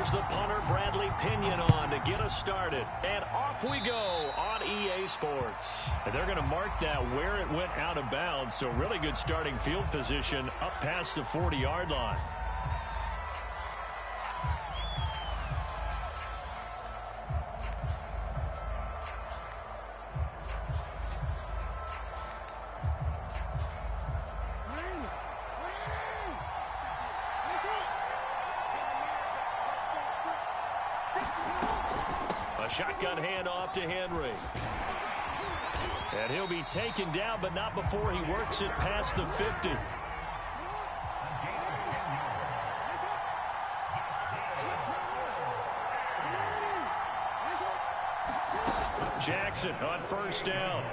Here's the punter, Bradley Pinion, on to get us started. And off we go on EA Sports. And they're going to mark that where it went out of bounds. So really good starting field position up past the 40-yard line. A shotgun handoff to Henry. And he'll be taken down, but not before he works it past the 50. Jackson on first down.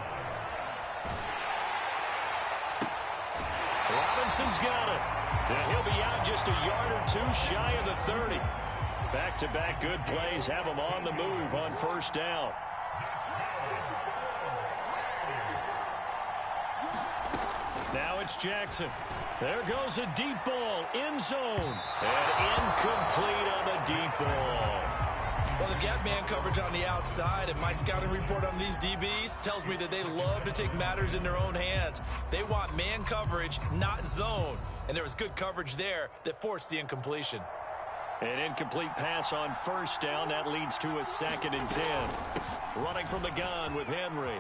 Robinson's got it. And he'll be out just a yard or two shy of the 30. Back-to-back good plays have him on the move on first down. Now it's Jackson. There goes a deep ball, end zone. And incomplete on the deep ball. Well, they've got man coverage on the outside, and my scouting report on these DBs tells me that they love to take matters in their own hands. They want man coverage, not zone. And there was good coverage there that forced the incompletion. An incomplete pass on first down. That leads to a 2nd and 10. Running from the gun with Henry.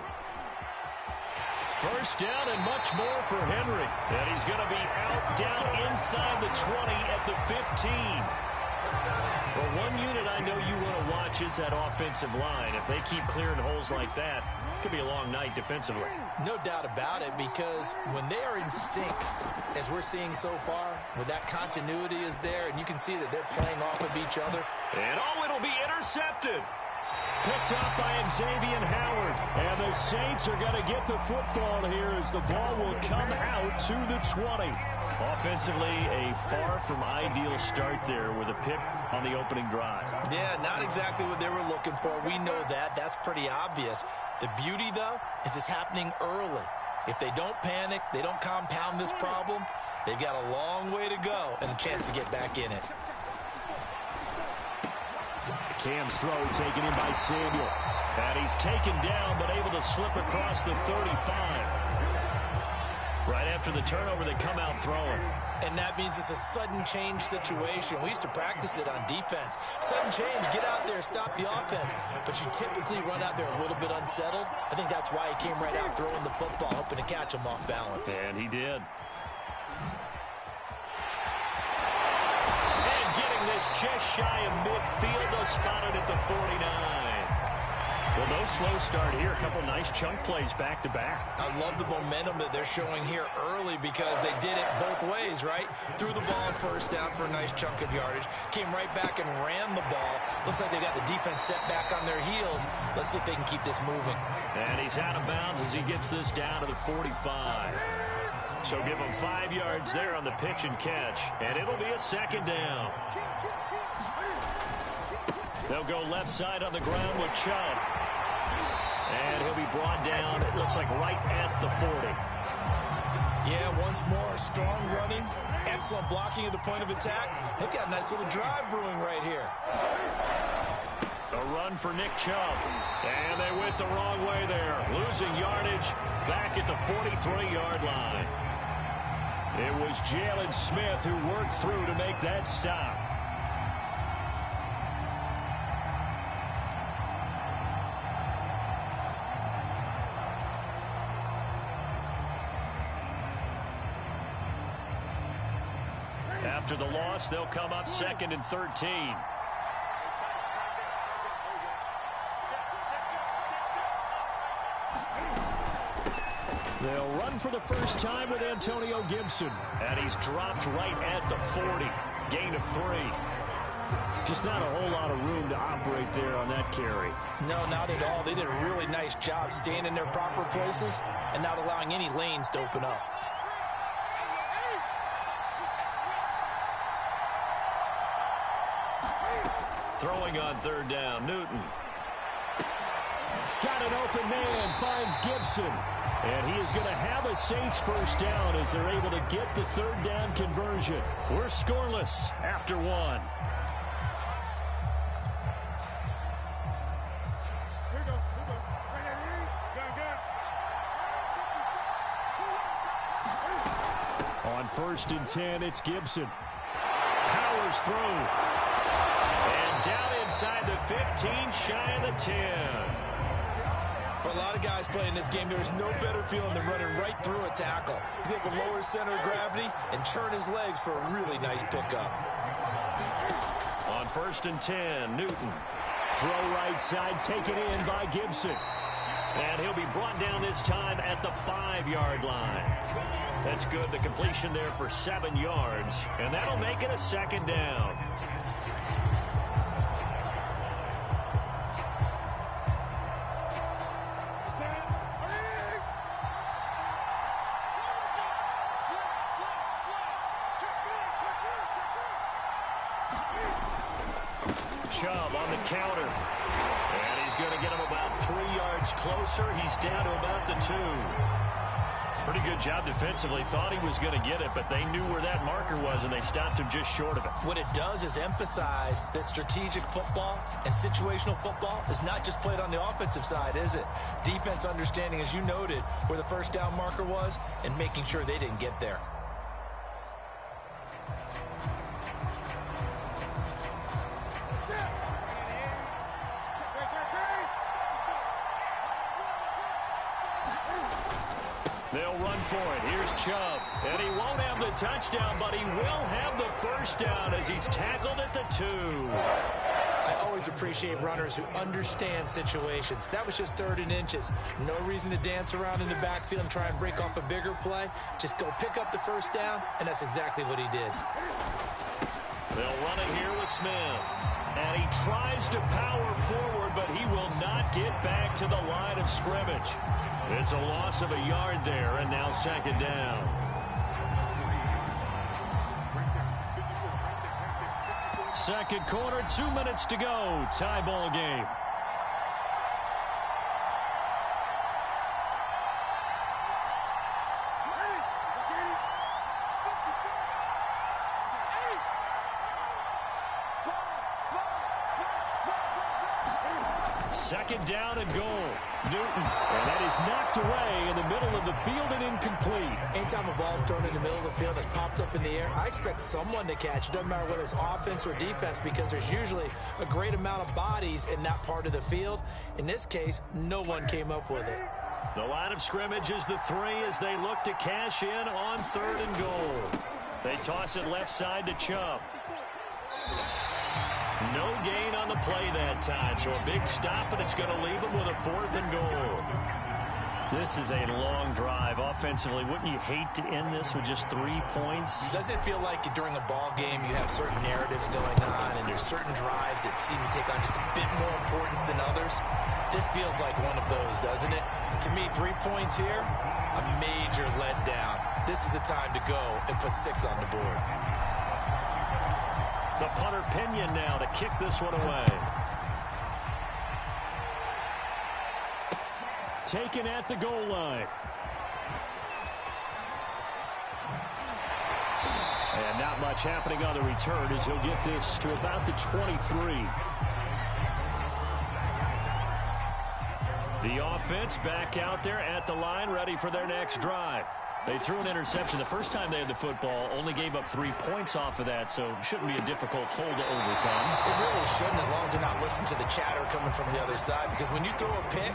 First down and much more for Henry. And he's going to be out down inside the 20 at the 15. But one unit I know you want to watch is that offensive line. If they keep clearing holes like that, it could be a long night defensively. No doubt about it, because when they are in sync, as we're seeing so far, when that continuity is there, and you can see that they're playing off of each other. And it'll be intercepted. Picked up by Xavier Howard. And the Saints are going to get the football here as the ball will come out to the 20. Offensively, a far from ideal start there with a pick on the opening drive. Yeah, not exactly what they were looking for. We know that. That's pretty obvious. The beauty, though, is it's happening early. If they don't panic, they don't compound this problem, they've got a long way to go and a chance to get back in it. Cam's throw taken in by Samuel. And he's taken down, but able to slip across the 35. Right after the turnover, they come out throwing. And that means it's a sudden change situation. We used to practice it on defense. Sudden change, get out there, stop the offense. But you typically run out there a little bit unsettled. I think that's why he came right out throwing the football, hoping to catch him off balance. And he did. And getting this just shy of midfield, they'll spot it at the 49. Well, no slow start here. A couple nice chunk plays back-to-back. I love the momentum that they're showing here early because they did it both ways, right? Threw the ball on first down for a nice chunk of yardage. Came right back and ran the ball. Looks like they got the defense set back on their heels. Let's see if they can keep this moving. And he's out of bounds as he gets this down to the 45. So give him 5 yards there on the pitch and catch. And it'll be a 2nd down. They'll go left side on the ground with Chubb. And he'll be brought down, it looks like right at the 40. Yeah, once more, strong running, excellent blocking at the point of attack. They've got a nice little drive brewing right here. A run for Nick Chubb. And they went the wrong way there. Losing yardage back at the 43-yard line. It was Jalen Smith who worked through to make that stop. After the loss, they'll come up 2nd and 13. They'll run for the first time with Antonio Gibson. And he's dropped right at the 40. Gain of 3. Just not a whole lot of room to operate there on that carry. No, not at all. They did a really nice job staying in their proper places and not allowing any lanes to open up. Throwing on 3rd down, Newton. Got an open man, finds Gibson. And he is going to have a Saints first down as they're able to get the 3rd down conversion. We're scoreless after 1. first and 10, it's Gibson. Powers through. And down inside the 15, shy of the 10. For a lot of guys playing this game, there's no better feeling than running right through a tackle. He's able to lower his center of gravity and churn his legs for a really nice pickup. On first and 10, Newton. Throw right side, taken in by Gibson. And he'll be brought down this time at the 5-yard line. That's good. The completion there for 7 yards. And that'll make it a second down. Chubb on the counter. And he's going to get him about 3 yards closer. He's down to about the 2. Pretty good job defensively. Thought he was going to get it, but they knew where that marker was, and they stopped him just short of it. What it does is emphasize that strategic football and situational football is not just played on the offensive side, is it? Defense understanding, as you noted, where the first down marker was and making sure they didn't get there. They'll run for it. Here's Chubb. And he won't have the touchdown, but he will have the first down as he's tackled at the 2. I always appreciate runners who understand situations. That was just 3rd and inches. No reason to dance around in the backfield and try and break off a bigger play. Just go pick up the first down, and that's exactly what he did. They'll run it here with Smith. And he tries to power forward, but he will not get back to the line of scrimmage. It's a loss of a yard there, and now second down. Second quarter, 2 minutes to go. Tie ball game. Second down and goal. Newton. And that is knocked away in the middle of the field and incomplete. Anytime a ball's thrown in the middle of the field that's popped up in the air, I expect someone to catch. It doesn't matter whether it's offense or defense, because there's usually a great amount of bodies in that part of the field. In this case, no one came up with it. The line of scrimmage is the 3 as they look to cash in on 3rd and goal. They toss it left side to Chubb. No gain on the play that time, so a big stop, and it's going to leave them with a 4th and goal. This is a long drive. Offensively, wouldn't you hate to end this with just 3 points? Doesn't it feel like during a ball game you have certain narratives going on, and there's certain drives that seem to take on just a bit more importance than others? This feels like one of those, doesn't it? To me, 3 points here, a major letdown. This is the time to go and put 6 on the board. The punter Pinion now to kick this one away. Taken at the goal line. And not much happening on the return as he'll get this to about the 23. The offense back out there at the line, ready for their next drive. They threw an interception the first time they had the football, only gave up 3 points off of that, so shouldn't be a difficult hole to overcome. It really shouldn't, as long as they're not listening to the chatter coming from the other side, because when you throw a pick,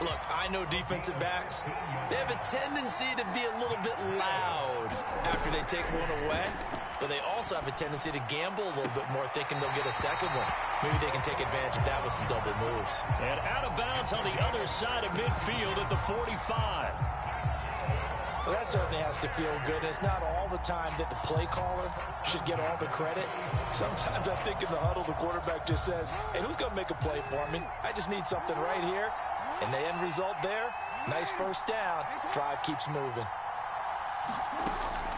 look, I know defensive backs, they have a tendency to be a little bit loud after they take one away, but they also have a tendency to gamble a little bit more, thinking they'll get a second one. Maybe they can take advantage of that with some double moves. And out of bounds on the other side of midfield at the 45. Well, that certainly has to feel good. It's not all the time that the play caller should get all the credit. Sometimes I think in the huddle, the quarterback just says, hey, who's going to make a play for me? I just need something right here. And the end result there, nice first down. Drive keeps moving.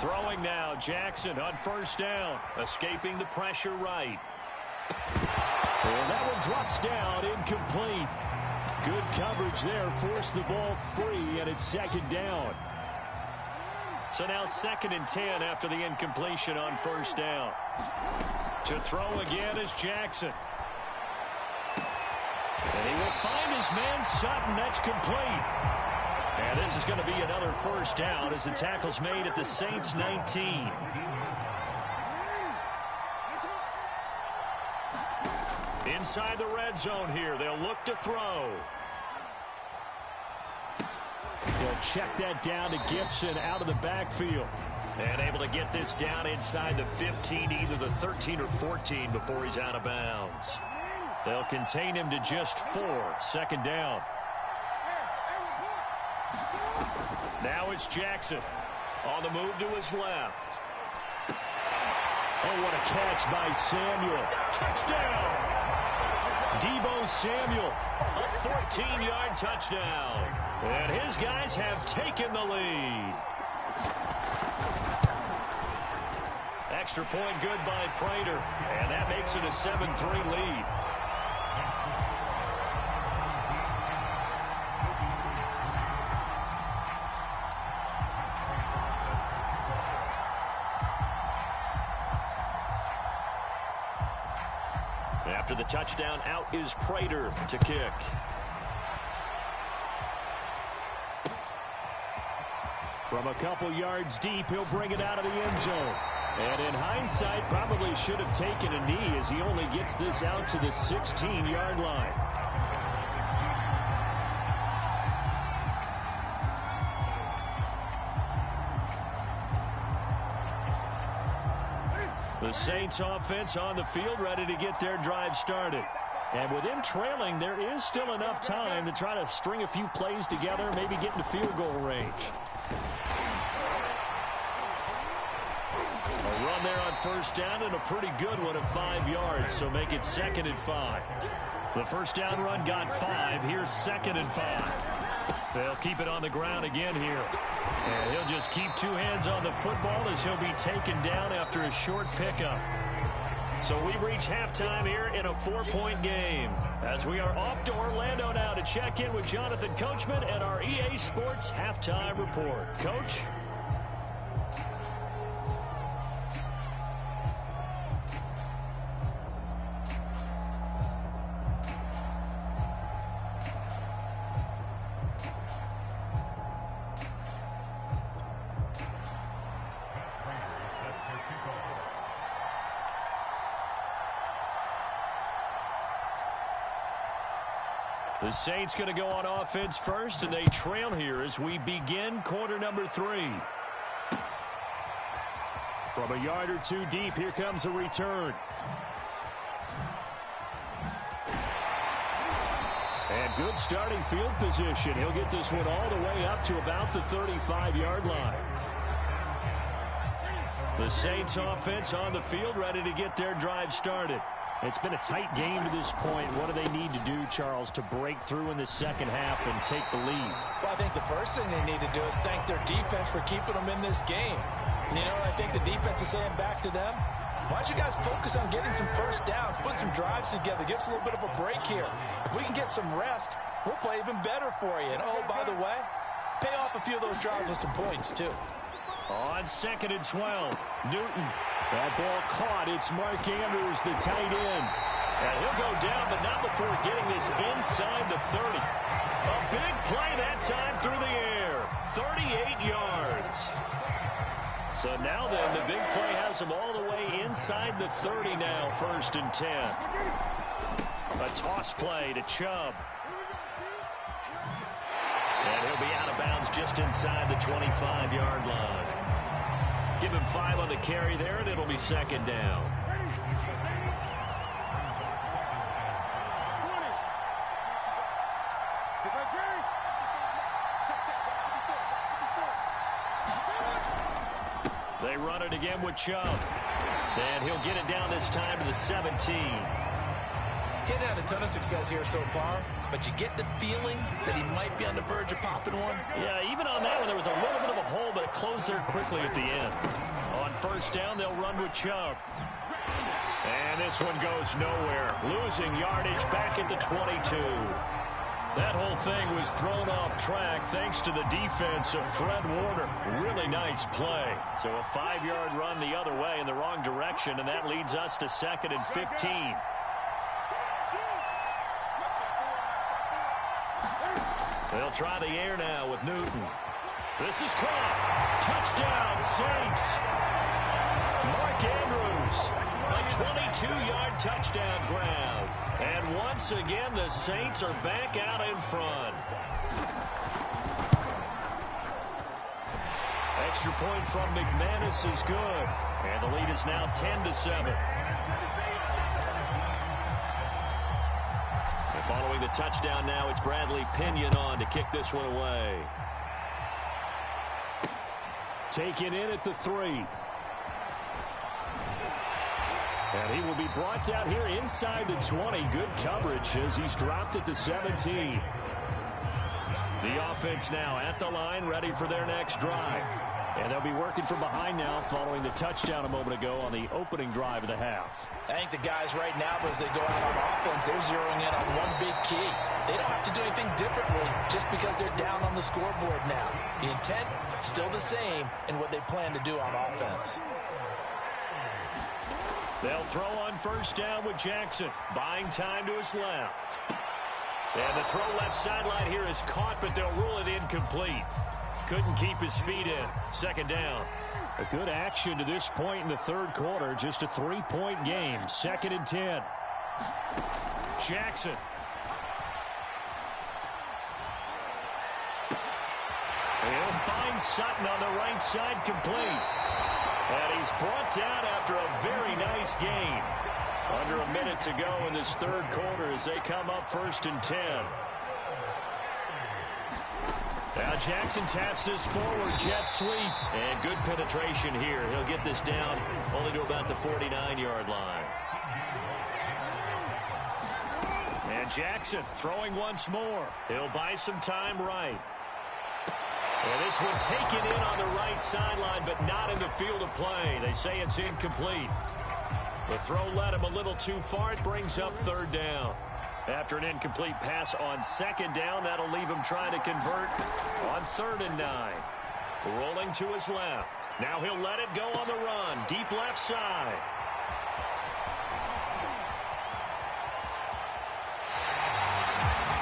Throwing now, Jackson on first down, escaping the pressure right. And that one drops down, incomplete. Good coverage there, forced the ball free, and it's second down. So now 2nd and 10 after the incompletion on first down. To throw again is Jackson. And he will find his man Sutton. That's complete. And this is going to be another first down as the tackle's made at the Saints 19. Inside the red zone here. They'll look to throw. They'll check that down to Gibson out of the backfield. And able to get this down inside the 15, either the 13 or 14 before he's out of bounds. They'll contain him to just 4. Second down. Now it's Jackson on the move to his left. Oh, what a catch by Samuel. Touchdown! Deebo Samuel, a 14-yard touchdown. And his guys have taken the lead. Extra point good by Prater, and that makes it a 7-3 lead. After the touchdown, out is Prater to kick. From a couple yards deep, he'll bring it out of the end zone. And in hindsight, probably should have taken a knee as he only gets this out to the 16-yard line. The Saints offense on the field ready to get their drive started. And with him trailing, there is still enough time to try to string a few plays together, maybe get into field goal range. A run there on first down and a pretty good one of 5 yards, so make it 2nd and 5. The first down run got 5. Here's 2nd and 5. They'll keep it on the ground again here. And he'll just keep 2 hands on the football as he'll be taken down after a short pickup. So we've reached halftime here in a 4-point game. As we are off to Orlando now to check in with Jonathan Coachman and our EA Sports Halftime Report. Coach? The Saints going to go on offense first, and they trail here as we begin quarter number 3. From a yard or 2 deep, here comes a return. And good starting field position. He'll get this one all the way up to about the 35-yard line. The Saints offense on the field ready to get their drive started. It's been a tight game to this point. What do they need to do, Charles, to break through in the second half and take the lead? Well, I think the first thing they need to do is thank their defense for keeping them in this game. And, you know, I think the defense is saying back to them, why don't you guys focus on getting some first downs, put some drives together, give us a little bit of a break here. If we can get some rest, we'll play even better for you. And, oh, by the way, pay off a few of those drives with some points, too. On 2nd and 12, Newton. That ball caught. It's Mark Andrews, the tight end. And he'll go down, but not before getting this inside the 30. A big play that time through the air. 38 yards. So now then, the big play has him all the way inside the 30 now, 1st and 10. A toss play to Chubb. And he'll be out of bounds just inside the 25-yard line. Give him 5 on the carry there, and it'll be 2nd down. They run it again with Chubb. And he'll get it down this time to the 17. He's had a ton of success here so far, but you get the feeling that he might be on the verge of popping one. Yeah, even on that one, there was a little bit of a hole, but it closed there quickly at the end. On first down, they'll run with Chubb. And this one goes nowhere. Losing yardage back at the 22. That whole thing was thrown off track thanks to the defense of Fred Warner. Really nice play. So a 5-yard run the other way in the wrong direction, and that leads us to 2nd and 15. They'll try the air now with Newton. This is caught. Touchdown, Saints. Mark Andrews, a 22-yard touchdown grab. And once again, the Saints are back out in front. Extra point from McManus is good. And the lead is now 10-7. And following the touchdown now, it's Bradley Pinion on to kick this one away. Taken in at the 3. And he will be brought down here inside the 20. Good coverage as he's dropped at the 17. The offense now at the line, ready for their next drive. And they'll be working from behind now following the touchdown a moment ago on the opening drive of the half. I think the guys right now, as they go out on offense, they're zeroing in on one big key. They don't have to do anything differently just because they're down on the scoreboard now. The intent, still the same in what they plan to do on offense. They'll throw on first down with Jackson. Buying time to his left. And the throw left sideline here is caught, but they'll rule it incomplete. Couldn't keep his feet in. Second down. A good action to this point in the third quarter. Just a 3-point game. 2nd and 10. Jackson. He'll find Sutton on the right side, complete. And he's brought down after a very nice gain. Under a minute to go in this third quarter as they come up 1st and 10. Now Jackson taps this forward jet sweep. And good penetration here. He'll get this down only to about the 49-yard line. And Jackson throwing once more. He'll buy some time right. And this one taken in on the right sideline, but not in the field of play. They say it's incomplete. The throw led him a little too far. It brings up 3rd down. After an incomplete pass on 2nd down, that'll leave him trying to convert on 3rd and 9. Rolling to his left. Now he'll let it go on the run. Deep left side.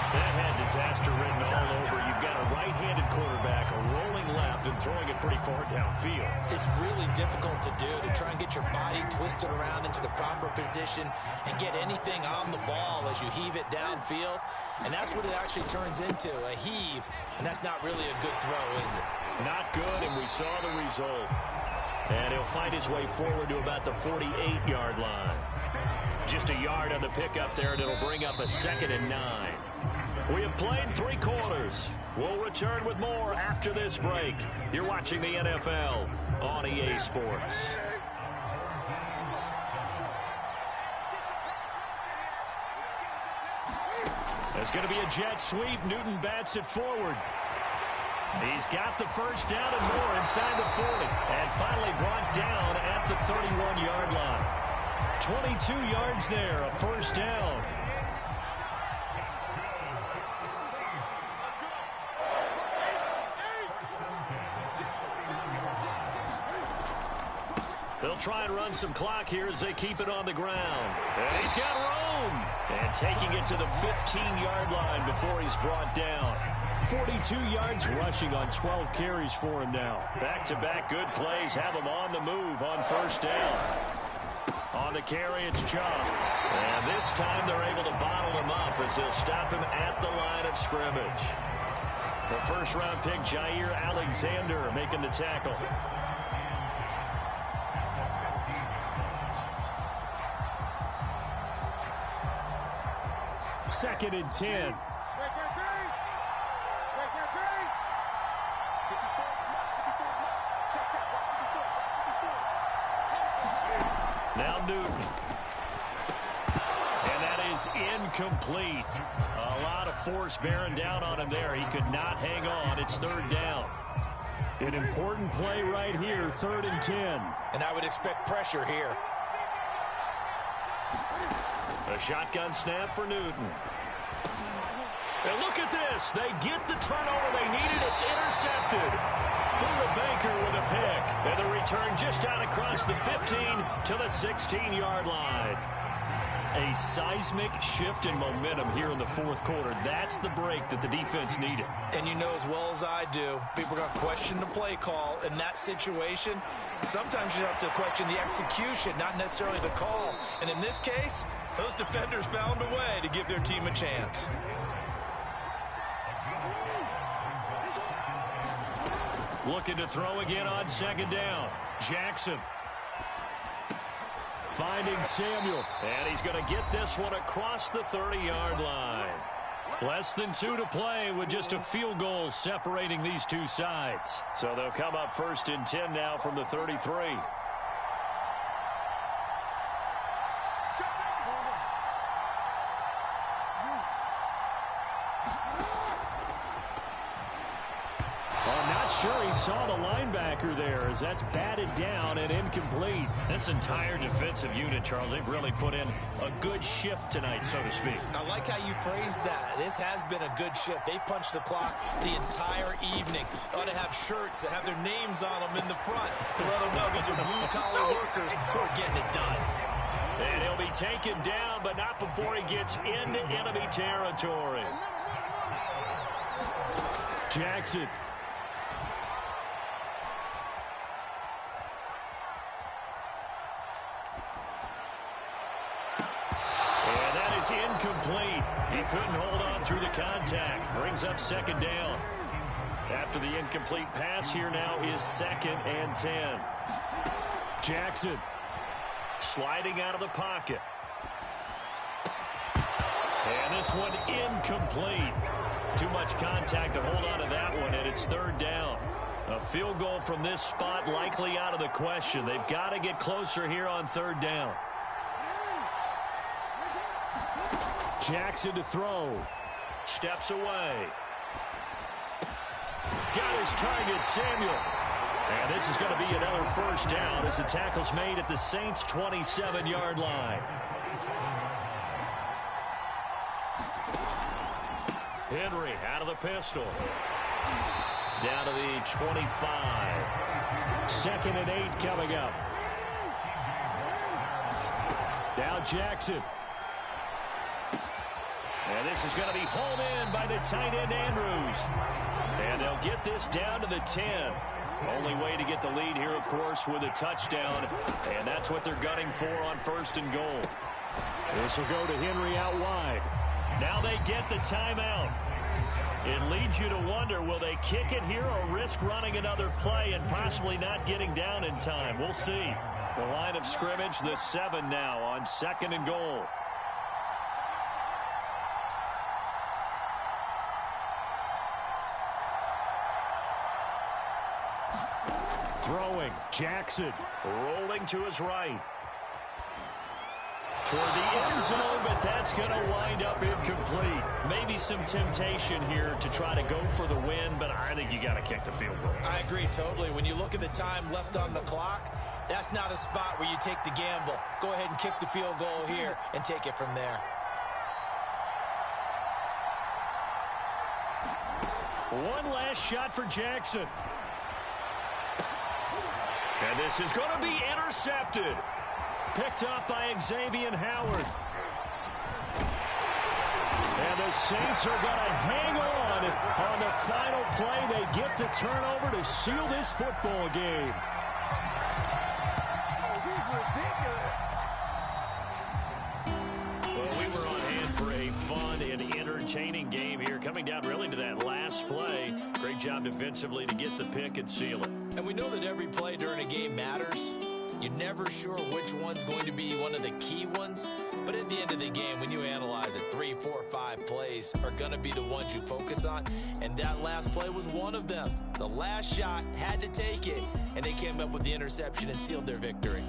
That had disaster written all over. You've got a right-handed quarterback, a rolling left, and throwing it pretty far downfield. It's really difficult to do, to try and get your body twisted around into the proper position and get anything on the ball as you heave it downfield. And that's what it actually turns into, a heave. And that's not really a good throw, is it? Not good, and we saw the result. And he'll find his way forward to about the 48-yard line. Just a yard on the pickup there, and it'll bring up a 2nd and 9. We have played 3 quarters. We'll return with more after this break. You're watching the NFL on EA Sports. There's going to be a jet sweep. Newton bats it forward. He's got the first down and more inside the 40. And finally brought down at the 31-yard line. 22 yards there, a first down. They'll try and run some clock here as they keep it on the ground. And he's got room. And taking it to the 15-yard line before he's brought down. 42 yards rushing on 12 carries for him now. Back-to-back good plays have him on the move on first down. On the carry, it's Chubb. And this time they're able to bottle him up as they'll stop him at the line of scrimmage. The first-round pick, Jair Alexander, making the tackle. Second and 10. Now Newton. And that is incomplete. A lot of force bearing down on him there. He could not hang on. It's 3rd down. An important play right here, 3rd and 10. And I would expect pressure here. A shotgun snap for Newton. And look at this. They get the turnover they needed. It's intercepted. Buda Baker with a pick. And the return just out across the 15 to the 16-yard line. A seismic shift in momentum here in the fourth quarter. That's the break that the defense needed. And you know as well as I do, people are going to question the play call in that situation. Sometimes you have to question the execution, not necessarily the call. And in this case, those defenders found a way to give their team a chance. Looking to throw again on second down. Jackson. Finding Samuel. And he's going to get this one across the 30-yard line. Less than 2 to play with just a field goal separating these two sides. So they'll come up first and 10 now from the 33. Sure, he saw the linebacker there as that's batted down and incomplete. This entire defensive unit, Charles, they've really put in a good shift tonight, so to speak. I like how you phrased that. This has been a good shift. They punched the clock the entire evening. They ought to have shirts that have their names on them in the front to let them know these are blue-collar workers who are getting it done. And he'll be taken down, but not before he gets into enemy territory. Jackson. Incomplete. He couldn't hold on through the contact. Brings up second down. After the incomplete pass, here now is 2nd and 10. Jackson sliding out of the pocket. And this one incomplete. Too much contact to hold on to that one, and it's 3rd down. A field goal from this spot likely out of the question. They've got to get closer here on 3rd down. Jackson to throw. Steps away. Got his target, Samuel. And this is going to be another 1st down as the tackle's made at the Saints' 27-yard line. Henry out of the pistol. Down to the 25. 2nd and 8 coming up. Now Jackson. And this is going to be hauled in by the tight end, Andrews. And they'll get this down to the 10. Only way to get the lead here, of course, with a touchdown. And that's what they're gunning for on 1st and goal. This will go to Henry out wide. Now they get the timeout. It leads you to wonder, will they kick it here or risk running another play and possibly not getting down in time? We'll see. The line of scrimmage, the 7 now on 2nd and goal. Throwing, Jackson, rolling to his right. Toward the end zone, but that's going to wind up incomplete. Maybe some temptation here to try to go for the win, but I think you got to kick the field goal. I agree totally. When you look at the time left on the clock, that's not a spot where you take the gamble. Go ahead and kick the field goal here and take it from there. One last shot for Jackson. And this is going to be intercepted. Picked up by Xavier Howard. And the Saints are going to hang on the final play. They get the turnover to seal this football game. Well, we were on hand for a fun and entertaining game here. Coming down really to that last play. Great job defensively to get the pick and seal it. And we know that every play during a game matters. You're never sure which one's going to be one of the key ones. But at the end of the game, when you analyze it, 3, 4, 5 plays are going to be the ones you focus on. And that last play was one of them. The last shot had to take it, and they came up with the interception and sealed their victory.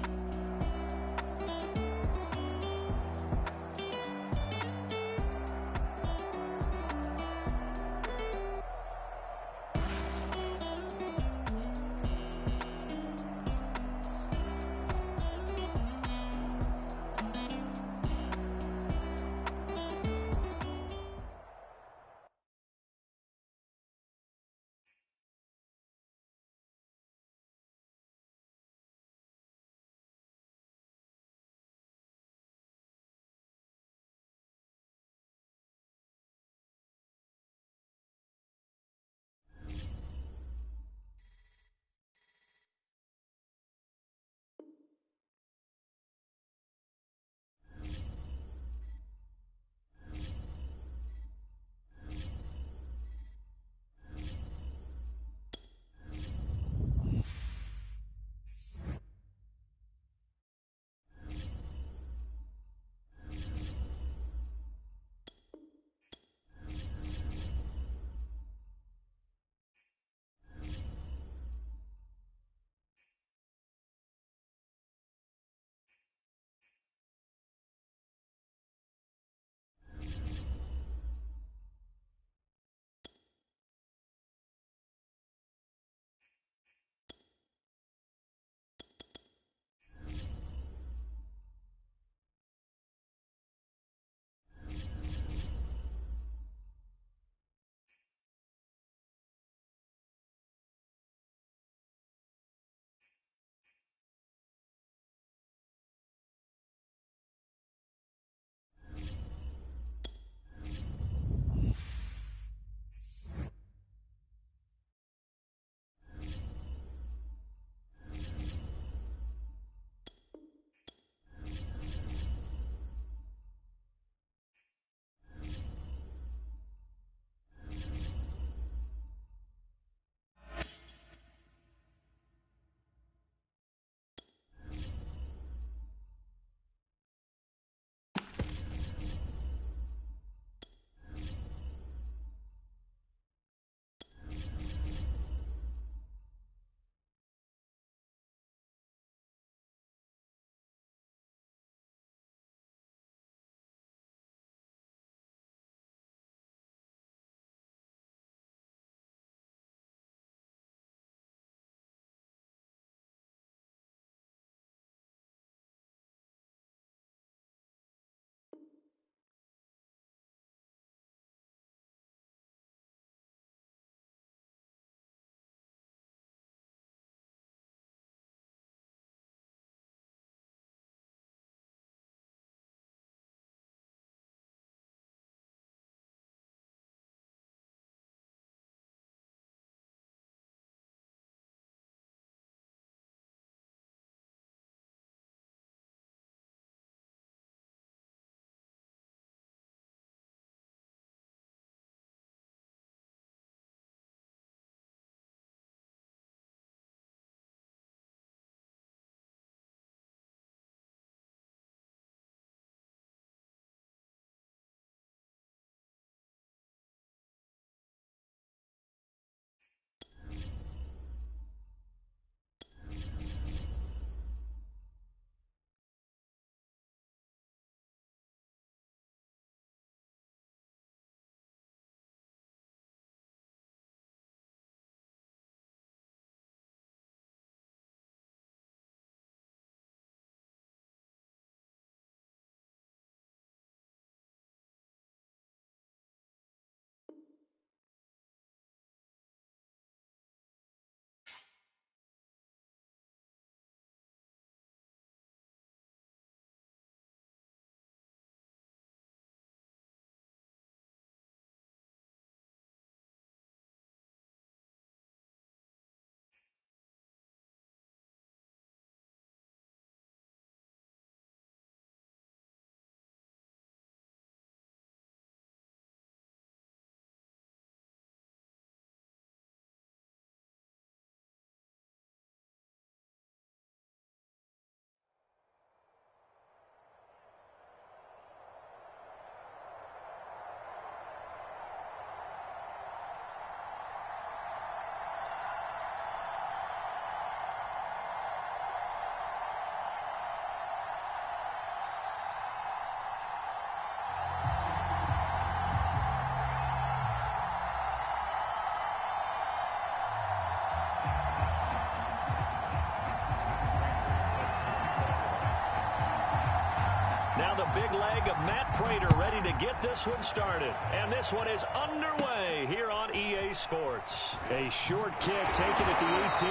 big leg of Matt Prater ready to get this one started. And this one is underway here on EA Sports. A short kick taken at the 18.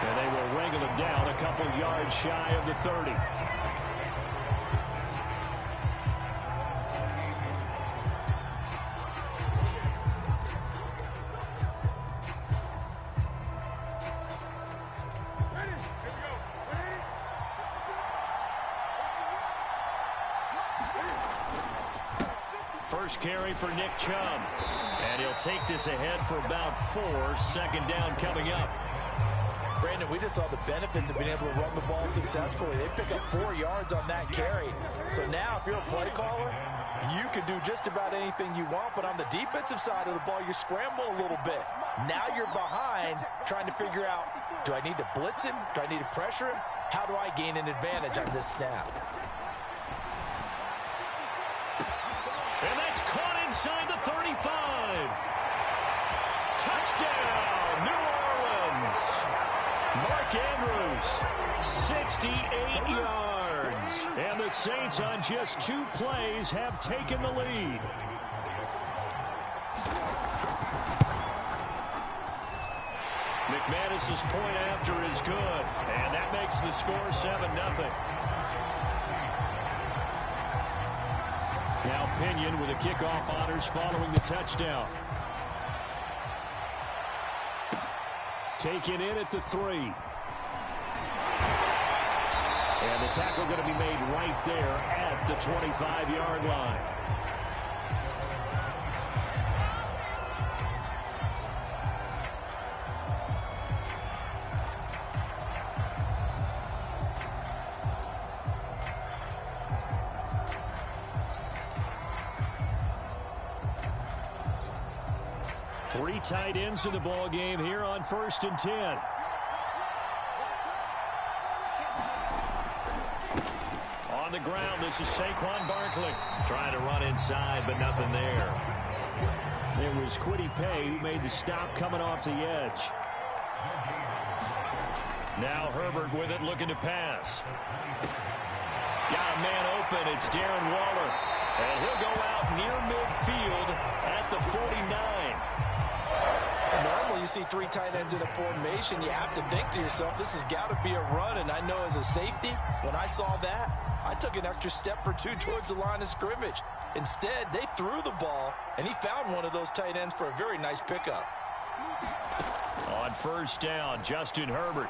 And they will wrangle him down a couple yards shy of the 30. First carry for Nick Chubb. And he'll take this ahead for about 4. Second down coming up. Brandon, we just saw the benefits of being able to run the ball successfully. They pick up 4 yards on that carry. So now if you're a play caller, you can do just about anything you want. But on the defensive side of the ball, you scramble a little bit. Now you're behind trying to figure out, do I need to blitz him? Do I need to pressure him? How do I gain an advantage on this snap? And that's caught inside the 35. Touchdown, New Orleans. Mark Andrews, 68 yards. And the Saints on just 2 plays have taken the lead. McManus's point after is good. And that makes the score 7-0. Now Pinion with a kickoff honors following the touchdown. Taken in at the 3. And the tackle going to be made right there at the 25-yard line. Three tight ends in the ball game here on 1st and 10. On the ground, this is Saquon Barkley trying to run inside, but nothing there. It was Kwity Paye who made the stop coming off the edge. Now Herbert with it, looking to pass. Got a man open. It's Darren Waller. And he'll go out near midfield at the 49. Normally you see 3 tight ends in a formation, you have to think to yourself, this has got to be a run. And I know as a safety, when I saw that, I took an extra step or 2 towards the line of scrimmage. Instead, they threw the ball, and he found one of those tight ends for a very nice pickup. On 1st down, Justin Herbert.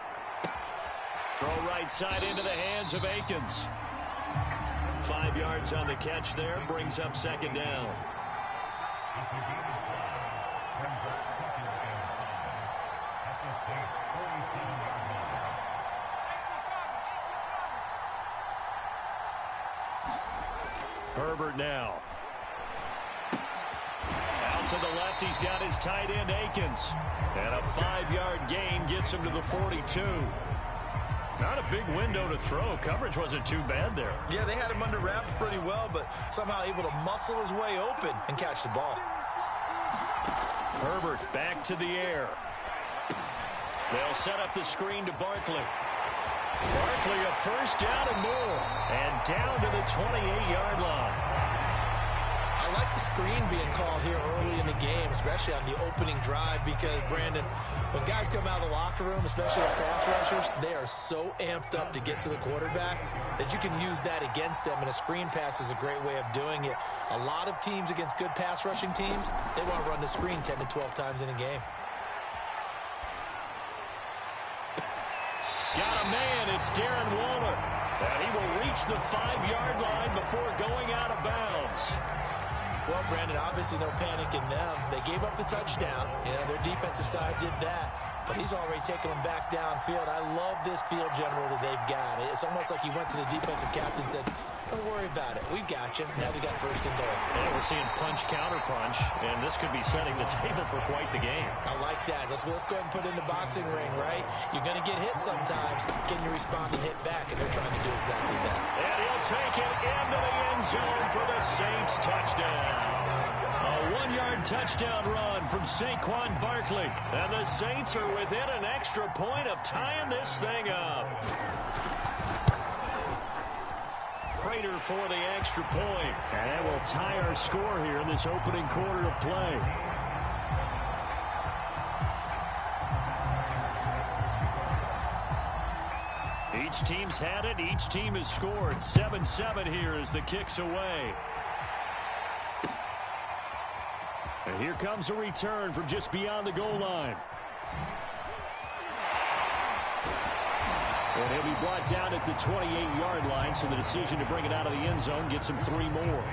Throw right side into the hands of Akins. 5 yards on the catch there, brings up 2nd down. Herbert now. Out to the left, he's got his tight end Akins. And a 5-yard gain gets him to the 42. Not a big window to throw. Coverage wasn't too bad there. Yeah, they had him under wraps pretty well, but somehow able to muscle his way open and catch the ball. Herbert back to the air. They'll set up the screen to Barkley. Barkley a 1st down and more. And down to the 28-yard line. I like the screen being called here early in the game, especially on the opening drive, because, Brandon, when guys come out of the locker room, especially as pass rushers, they are so amped up to get to the quarterback that you can use that against them, and a screen pass is a great way of doing it. A lot of teams against good pass rushing teams, they want to run the screen 10 to 12 times in a game. Got a man, it's Darren Waller. And he will reach the 5-yard line before going out of bounds. Well, Brandon, obviously no panic in them. They gave up the touchdown. You know, their defensive side did that. But he's already taken them back downfield. I love this field general that they've got. It's almost like he went to the defensive captain and said, don't worry about it. We've got you. Now we got 1st and goal. And we're seeing punch, counter punch. And this could be setting the table for quite the game. I like that. Let's go ahead and put it in the boxing ring, right? You're going to get hit sometimes. Can you respond and hit back? And they're trying to do exactly that. And he'll take it into the end zone for the Saints touchdown. A 1-yard touchdown run from Saquon Barkley. And the Saints are within an extra point of tying this thing up. Prater for the extra point. And that will tie our score here in this opening quarter of play. Each team's had it. Each team has scored. 7-7 here as the kick's away. And here comes a return from just beyond the goal line. And he'll be brought down at the 28-yard line, so the decision to bring it out of the end zone gets him 3 more.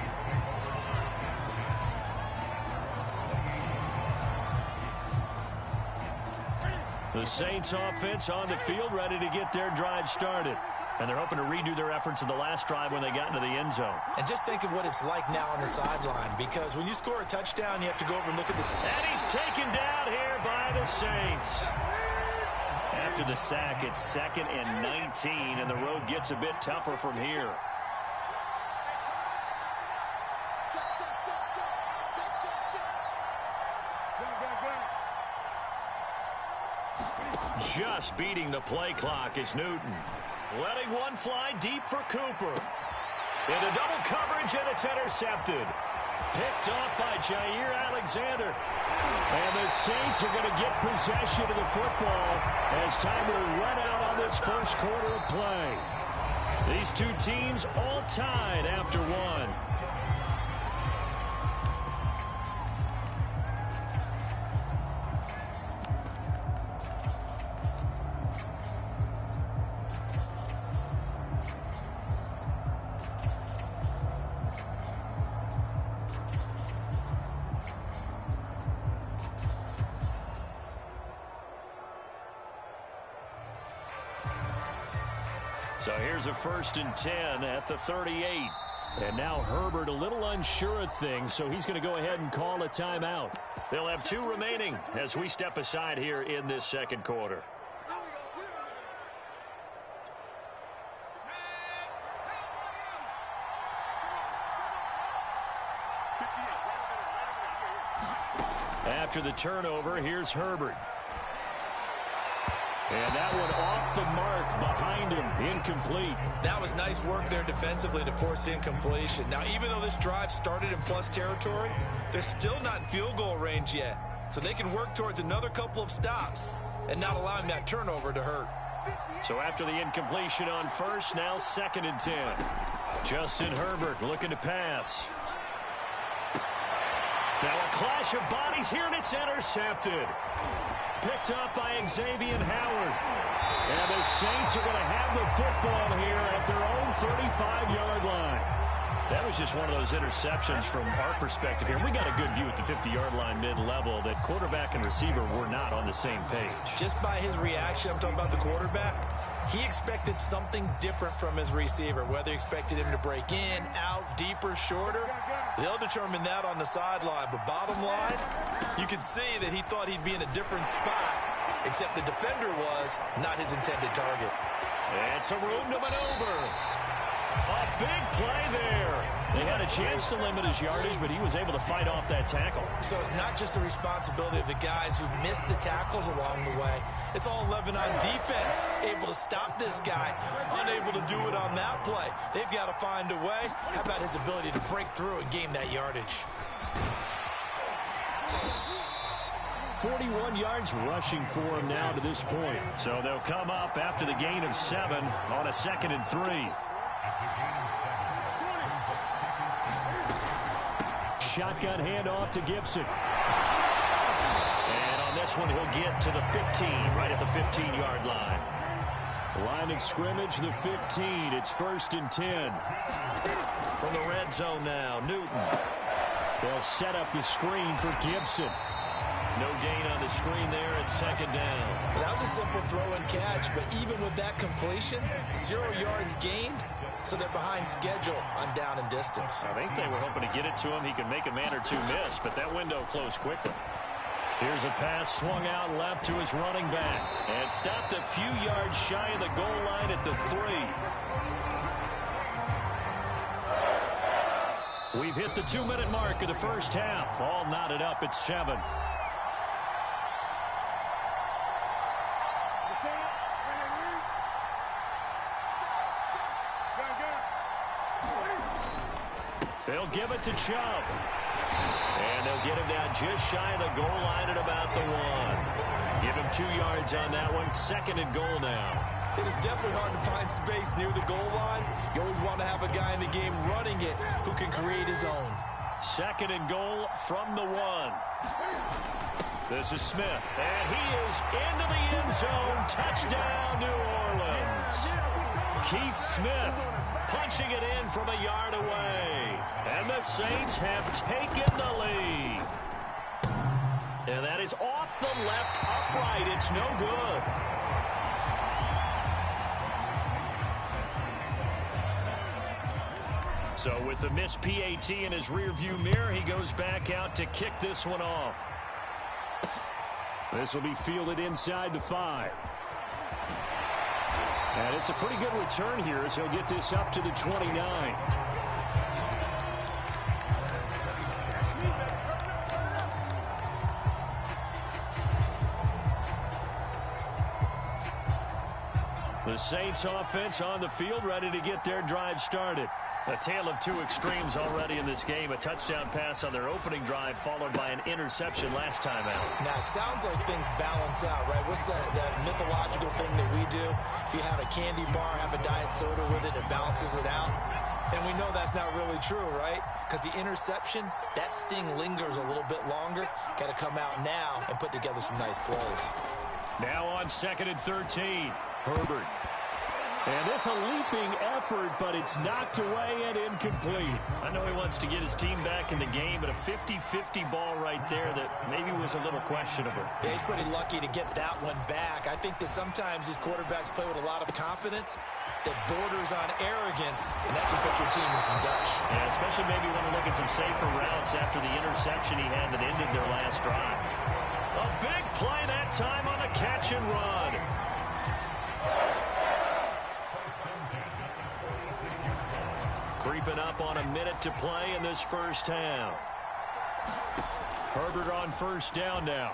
The Saints offense on the field, ready to get their drive started. And they're hoping to redo their efforts in the last drive when they got into the end zone. And just think of what it's like now on the sideline, because when you score a touchdown, you have to go over and look at the... And he's taken down here by the Saints. After the sack, it's 2nd and 19, and the road gets a bit tougher from here. Just beating the play clock is Newton. Letting one fly deep for Cooper. Into double coverage, and it's intercepted. Picked off by Jair Alexander. And the Saints are going to get possession of the football as time will run out on this first quarter of play. These two teams all tied after one. So here's a 1st and 10 at the 38. And now Herbert a little unsure of things, so he's going to go ahead and call a timeout. They'll have 2 remaining as we step aside here in this second quarter. After the turnover, here's Herbert. And that one off the mark behind him, incomplete. That was nice work there defensively to force incompletion. Now, even though this drive started in plus territory, they're still not in field goal range yet. So they can work towards another couple of stops and not allowing that turnover to hurt. So after the incompletion on first, now 2nd and 10. Justin Herbert looking to pass. Now a clash of bodies here, and it's intercepted. Picked up by Xavier Howard. And the Saints are going to have the football here at their own 35-yard line. That was just one of those interceptions from our perspective here. We got a good view at the 50-yard line mid-level that quarterback and receiver were not on the same page. Just by his reaction, I'm talking about the quarterback, he expected something different from his receiver, whether he expected him to break in, out, deeper, shorter. They'll determine that on the sideline. But bottom line, you can see that he thought he'd be in a different spot, except the defender was not his intended target. And some room to maneuver. A big play there. They had a chance to limit his yardage, but he was able to fight off that tackle. So it's not just the responsibility of the guys who missed the tackles along the way. It's all 11 on defense, able to stop this guy, unable to do it on that play. They've got to find a way. How about his ability to break through and gain that yardage? 41 yards rushing for him now to this point. So they'll come up after the gain of 7 on a 2nd and 3. Shotgun handoff to Gibson. And on this one, he'll get to the 15, right at the 15-yard line. Line of scrimmage, the 15. It's 1st and 10. From the red zone now, Newton. They'll set up the screen for Gibson. No gain on the screen there at 2nd down. Well, that was a simple throw and catch, but even with that completion, 0 yards gained. So they're behind schedule on down and distance. I think they were hoping to get it to him. He could make a man or two miss, but that window closed quickly. Here's a pass swung out left to his running back. And stopped a few yards shy of the goal line at the 3. We've hit the 2-minute mark of the first half. All knotted up at 7. They'll give it to Chubb. And they'll get him down just shy of the goal line at about the 1. Give him 2 yards on that one. 2nd and goal now. It is definitely hard to find space near the goal line. You always want to have a guy in the game running it who can create his own. 2nd and goal from the 1. This is Smith, and he is into the end zone. Touchdown, New Orleans. Keith Smith punching it in from a yard away. And the Saints have taken the lead. And that is off the left upright. It's no good. So with the missed PAT in his rearview mirror, he goes back out to kick this one off. This will be fielded inside the 5. And it's a pretty good return here as he'll get this up to the 29. The Saints offense on the field, ready to get their drive started. A tale of 2 extremes already in this game. A touchdown pass on their opening drive, followed by an interception last time out. Now, it sounds like things balance out, right? What's that mythological thing that we do? If you have a candy bar, have a diet soda with it, it balances it out. And we know that's not really true, right? Because the interception, that sting lingers a little bit longer. Got to come out now and put together some nice plays. Now on 2nd and 13, Herbert. And this a leaping effort, but it's knocked away and incomplete. I know he wants to get his team back in the game, but a 50-50 ball right there that maybe was a little questionable. Yeah, he's pretty lucky to get that one back. I think that sometimes these quarterbacks play with a lot of confidence that borders on arrogance, and that can put your team in some dutch. Yeah, especially maybe want to look at some safer routes after the interception he had that ended their last drive. A big play that time on the catch and run. Creeping up on a minute to play in this first half. Herbert on first down now.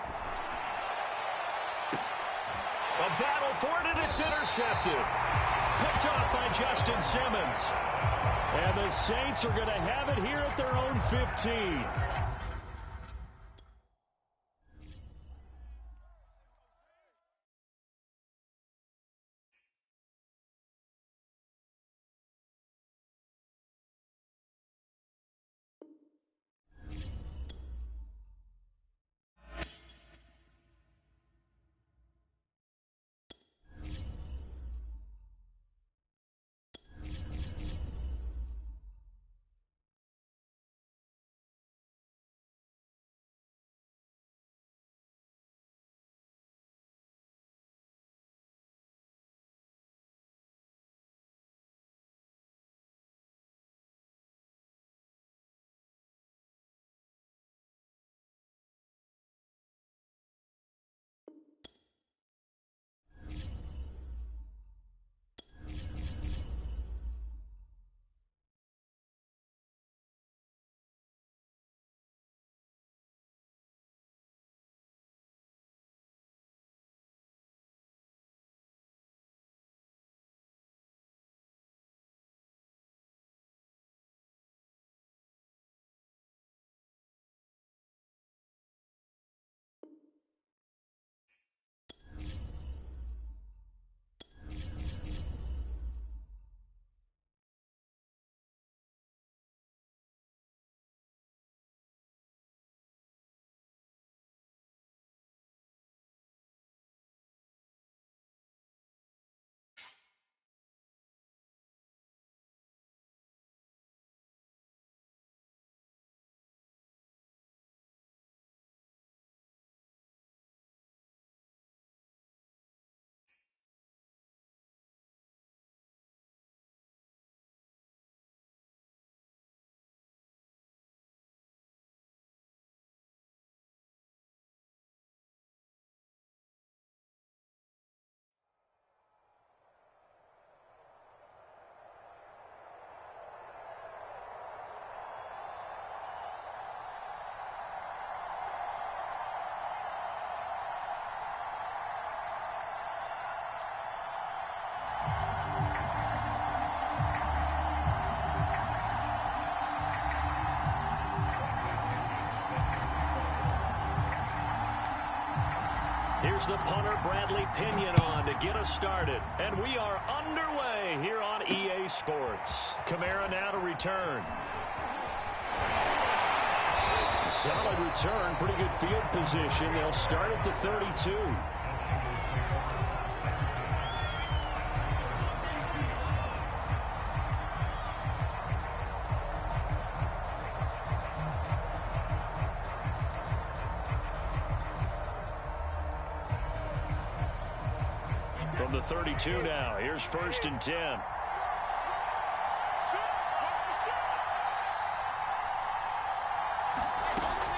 A battle for it, and it's intercepted. Picked off by Justin Simmons. And the Saints are going to have it here at their own 15. Here's the punter, Bradley Pinion, on to get us started. And we are underway here on EA Sports. Kamara now to return. Solid return, pretty good field position. They'll start at the 32. From the 32 now, here's 1st and 10.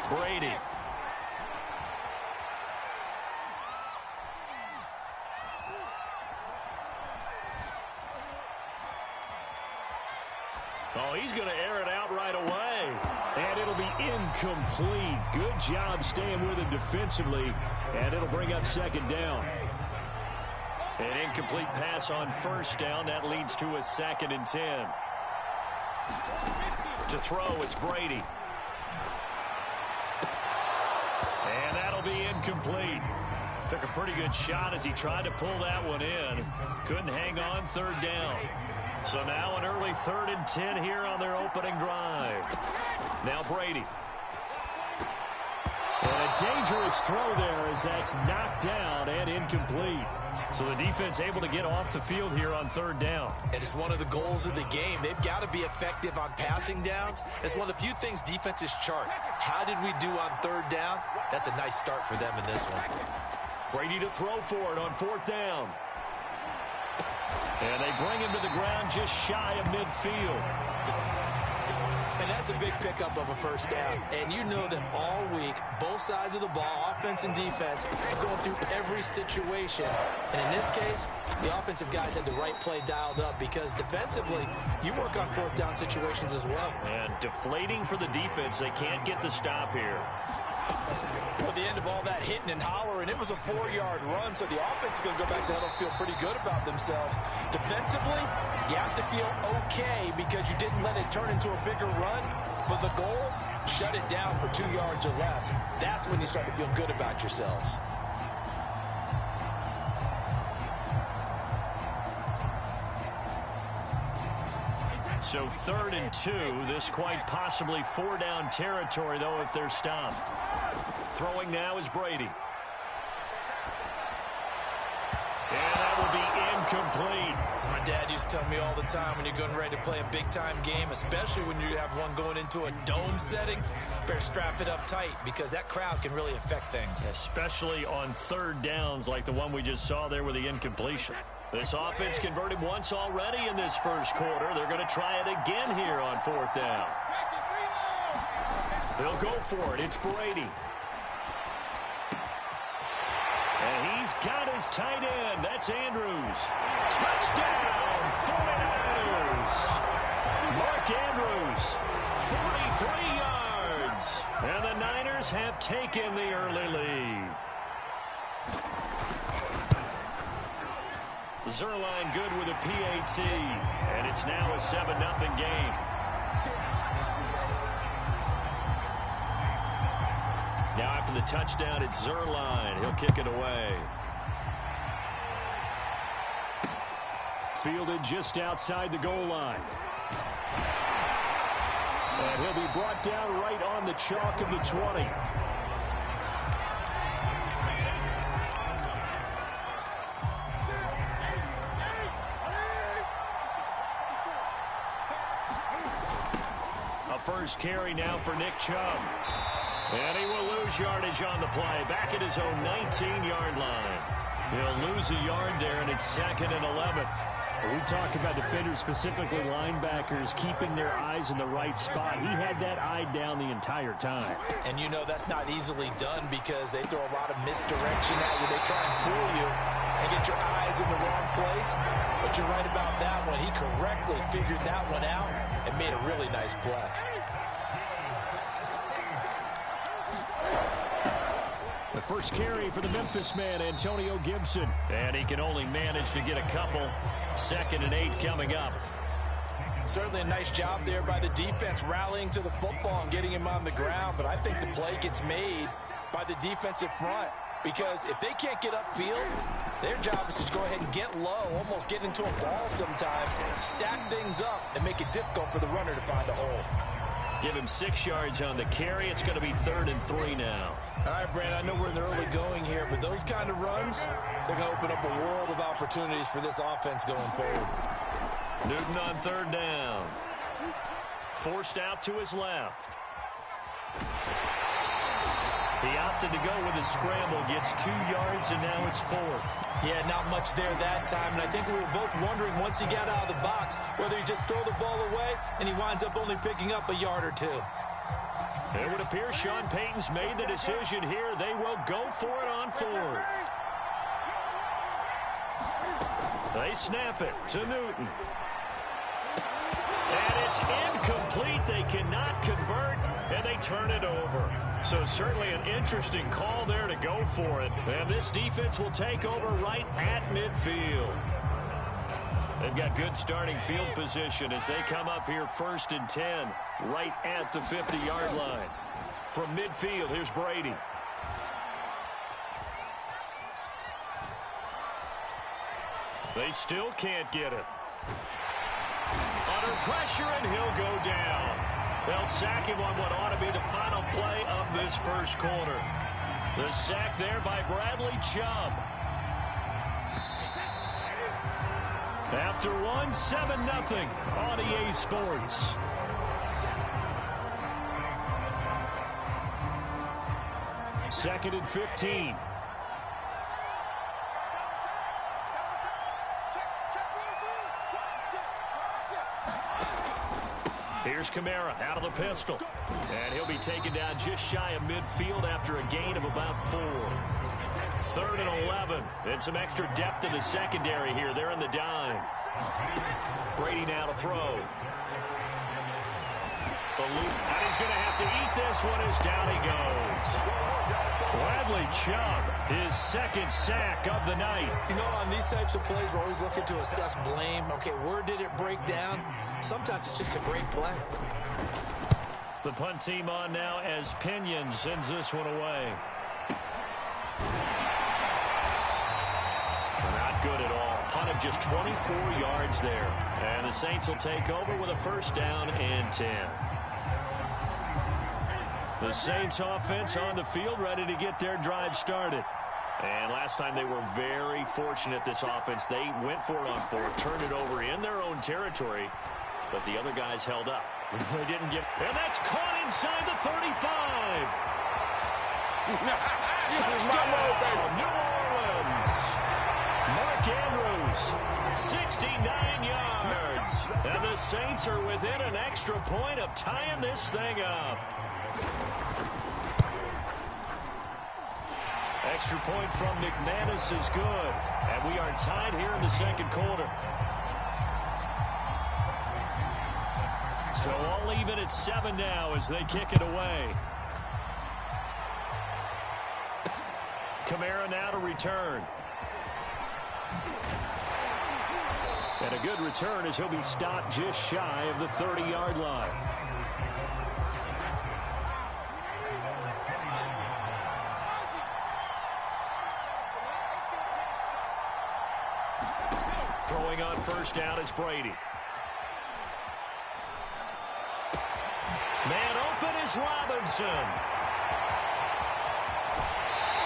Brady. Oh, he's going to air it out right away. And it'll be incomplete. Good job staying with him defensively. And it'll bring up 2nd down. An incomplete pass on 1st down. That leads to a 2nd and 10. To throw, it's Brady. And that'll be incomplete. Took a pretty good shot as he tried to pull that one in. Couldn't hang on, 3rd down. So now an early 3rd and 10 here on their opening drive. Now Brady. And a dangerous throw there as that's knocked down and incomplete. So the defense able to get off the field here on 3rd down. It is one of the goals of the game. They've got to be effective on passing downs. It's one of the few things defenses chart. How did we do on 3rd down? That's a nice start for them in this one. Brady to throw for it on 4th down. And they bring him to the ground just shy of midfield. And that's a big pickup of a 1st down. And you know that all week, both sides of the ball, offense and defense, are going through every situation. And in this case, the offensive guys had the right play dialed up because defensively, you work on 4th down situations as well. And deflating for the defense. They can't get the stop here. At the end of all that hitting and hollering, it was a 4-yard run, so the offense is going to go back there and feel pretty good about themselves. Defensively, you have to feel okay because you didn't let it turn into a bigger run, but the goal, shut it down for 2 yards or less. That's when you start to feel good about yourselves. So 3rd and 2, this quite possibly 4-down territory, though, if they're stopped. Throwing now is Brady. And that will be incomplete. As my dad used to tell me all the time, when you're getting ready to play a big-time game, especially when you have one going into a dome setting, better strap it up tight because that crowd can really affect things. Especially on 3rd downs like the one we just saw there with the incompletion. This offense converted once already in this 1st quarter. They're going to try it again here on 4th down. They'll go for it. It's Brady. And he's got his tight end. That's Andrews. Touchdown, 49ers. Mark Andrews, 43 yards. And the Niners have taken the early lead. Zerline good with a PAT. And it's now a 7-0 game. Now after the touchdown, it's Zerline. He'll kick it away. Fielded just outside the goal line. And he'll be brought down right on the chalk of the 20. A 1st carry now for Nick Chubb. And he will lose yardage on the play. Back at his own 19-yard line. He'll lose a yard there, and it's 2nd and 11. We talk about defenders, specifically linebackers, keeping their eyes in the right spot. He had that eye down the entire time. And you know that's not easily done because they throw a lot of misdirection at you. They try and fool you and get your eyes in the wrong place. But you're right about that one. He correctly figured that one out and made a really nice play. The 1st carry for the Memphis man, Antonio Gibson. And he can only manage to get a couple. 2nd and 8 coming up. Certainly a nice job there by the defense rallying to the football and getting him on the ground. But I think the play gets made by the defensive front. because if they can't get upfield, their job is to go ahead and get low, almost get into a ball sometimes, stack things up, and make it difficult for the runner to find a hole. Give him 6 yards on the carry. It's going to be 3rd and 3 now. All right, Brandon, I know we're in the early going here, but those kind of runs, they're going to open up a world of opportunities for this offense going forward. Newton on 3rd down. Forced out to his left. He opted to go with a scramble, gets 2 yards, and now it's 4th. Yeah, not much there that time, and I think we were both wondering once he got out of the box whether he just throw the ball away, and he winds up only picking up a yard or 2. It would appear Sean Payton's made the decision here. They will go for it on 4th. They snap it to Newton. And it's incomplete. They cannot convert, and they turn it over. So certainly an interesting call there to go for it. And this defense will take over right at midfield. They've got good starting field position as they come up here 1st and 10, right at the 50-yard line. From midfield, here's Brady. They still can't get it. Under pressure, and he'll go down. They'll sack him on what ought to be the final play of this first quarter. The sack there by Bradley Chubb. After one, 7-0 on EA Sports. Second and 15. Here's Kamara out of the pistol. And he'll be taken down just shy of midfield after a gain of about 4. 3rd and 11. And some extra depth in the secondary here. They're in the dime. Brady now to throw. And he's going to have to eat this one as down he goes. Bradley Chubb, his 2nd sack of the night. You know, on these types of plays, we're always looking to assess blame. Okay, where did it break down? Sometimes it's just a great play. The punt team on now as Pinion sends this one away. Not good at all. Punt of just 24 yards there. And the Saints will take over with a 1st down and 10. The Saints offense on the field ready to get their drive started. And last time they were very fortunate, this offense. They went for it on 4th, turned it over in their own territory, but the other guys held up. They didn't get, and that's caught inside the 35. Touchdown, New Orleans. Mark Andrews, 69 yards. And the Saints are within an extra point of tying this thing up. Extra point from McManus is good. And we are tied here in the 2nd quarter. So all even at 7 now as they kick it away. Kamara now to return. And a good return as he'll be stopped just shy of the 30-yard line. Throwing on 1st down is Brady. Man open is Robinson.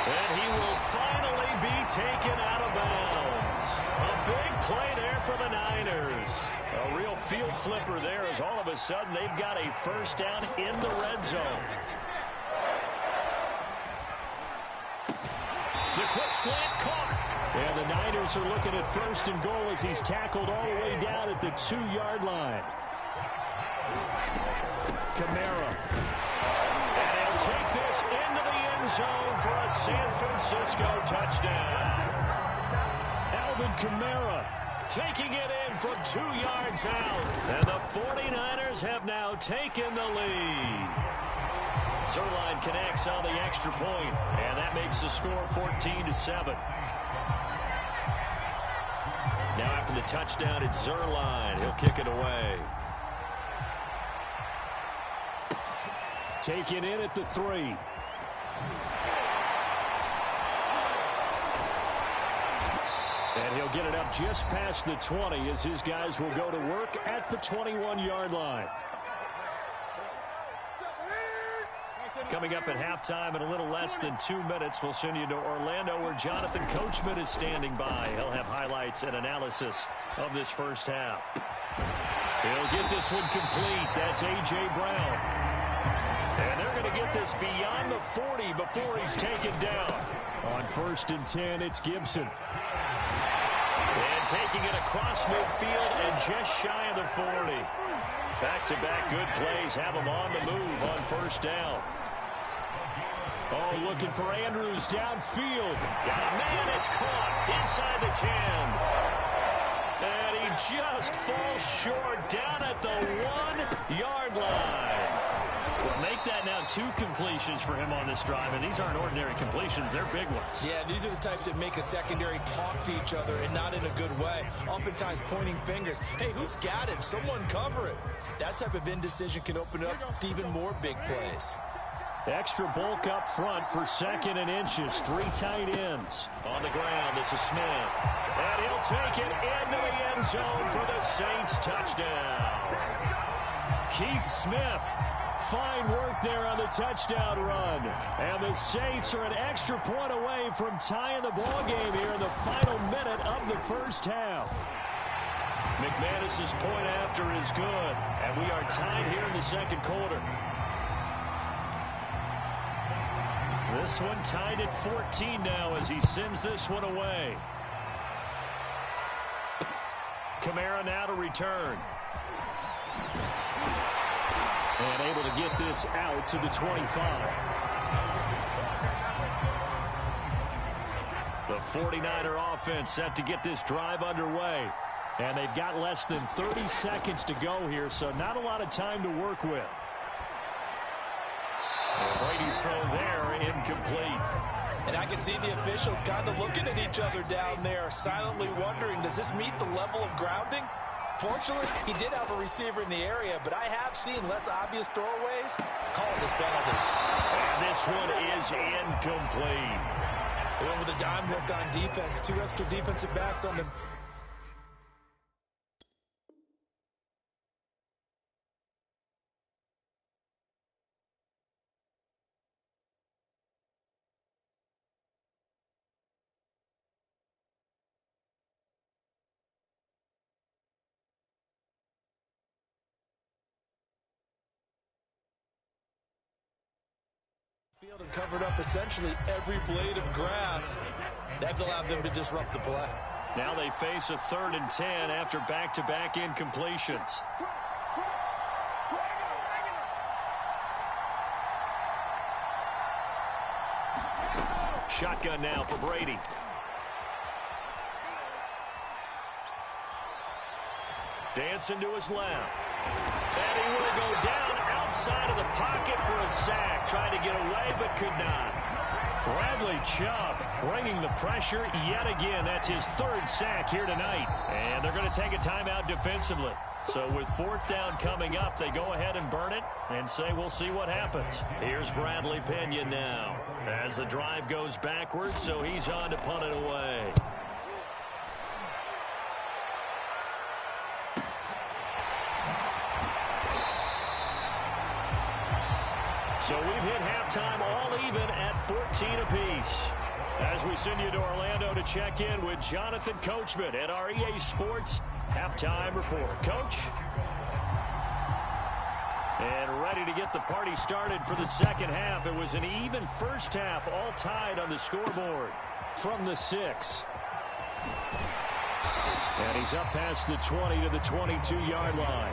And he will finally be taken out of bounds. A big play there for the Niners. A real field flipper there as all of a sudden they've got a 1st down in the red zone. The quick slant caught. And the Niners are looking at 1st and goal as he's tackled all the way down at the 2-yard line. Kamara. And he'll take this into the end zone for a San Francisco touchdown. Alvin Kamara taking it in from 2 yards out. And the 49ers have now taken the lead. Zerline connects on the extra point, and that makes the score 14-7. Now after the touchdown, it's Zerline. He'll kick it away. Taken in at the 3. And he'll get it up just past the 20 as his guys will go to work at the 21-yard line. Coming up at halftime in a little less than 2 minutes, we'll send you to Orlando where Jonathan Coachman is standing by. He'll have highlights and analysis of this first half. He'll get this one complete. That's A.J. Brown. And they're going to get this beyond the 40 before he's taken down. On 1st and 10, it's Gibson. And taking it across midfield and just shy of the 40. Back-to-back good plays have him on the move on 1st down. Oh, looking for Andrews downfield. Got a man, it's caught inside the 10. And he just falls short down at the 1-yard line. Well, make that now 2 completions for him on this drive, and these aren't ordinary completions. They're big ones. Yeah, these are the types that make a secondary talk to each other and not in a good way. Oftentimes pointing fingers. Hey, who's got him? Someone cover it. That type of indecision can open up to even more big plays. Extra bulk up front for 2nd and inches. 3 tight ends. On the ground, this is Smith. And he'll take it into the end zone for the Saints touchdown. Keith Smith. Fine work there on the touchdown run. And the Saints are an extra point away from tying the ball game here in the final minute of the first half. McManus's point after is good. And we are tied here in the second quarter. This one tied at 14 now as he sends this one away. Kamara now to return. And able to get this out to the 25. The 49er offense set to get this drive underway. And they've got less than 30 seconds to go here, so not a lot of time to work with. And Brady's throw there, incomplete. And I can see the officials kind of looking at each other down there, silently wondering, does this meet the level of grounding? Fortunately, he did have a receiver in the area, but I have seen less obvious throwaways. Call this penalties. And this one is incomplete. They went with a dime look on defense. 2 extra defensive backs on the... field and covered up essentially every blade of grass. That allowed them to disrupt the play. Now they face a 3rd and 10 after back-to-back incompletions. Shotgun now for Brady. Dancing to his left. And he will go down outside of the pocket for a sack. Trying to get away, but could not. Bradley Chubb bringing the pressure yet again. That's his 3rd sack here tonight. And they're going to take a timeout defensively. So with 4th down coming up, they go ahead and burn it and say we'll see what happens. Here's Bradley Pena now as the drive goes backwards, so he's on to punt it away. So we've hit halftime all even at 14 apiece. As we send you to Orlando to check in with Jonathan Coachman at our EA Sports Halftime Report. Coach? And ready to get the party started for the second half. It was an even first half, all tied on the scoreboard from the 6. And he's up past the 20 to the 22-yard line.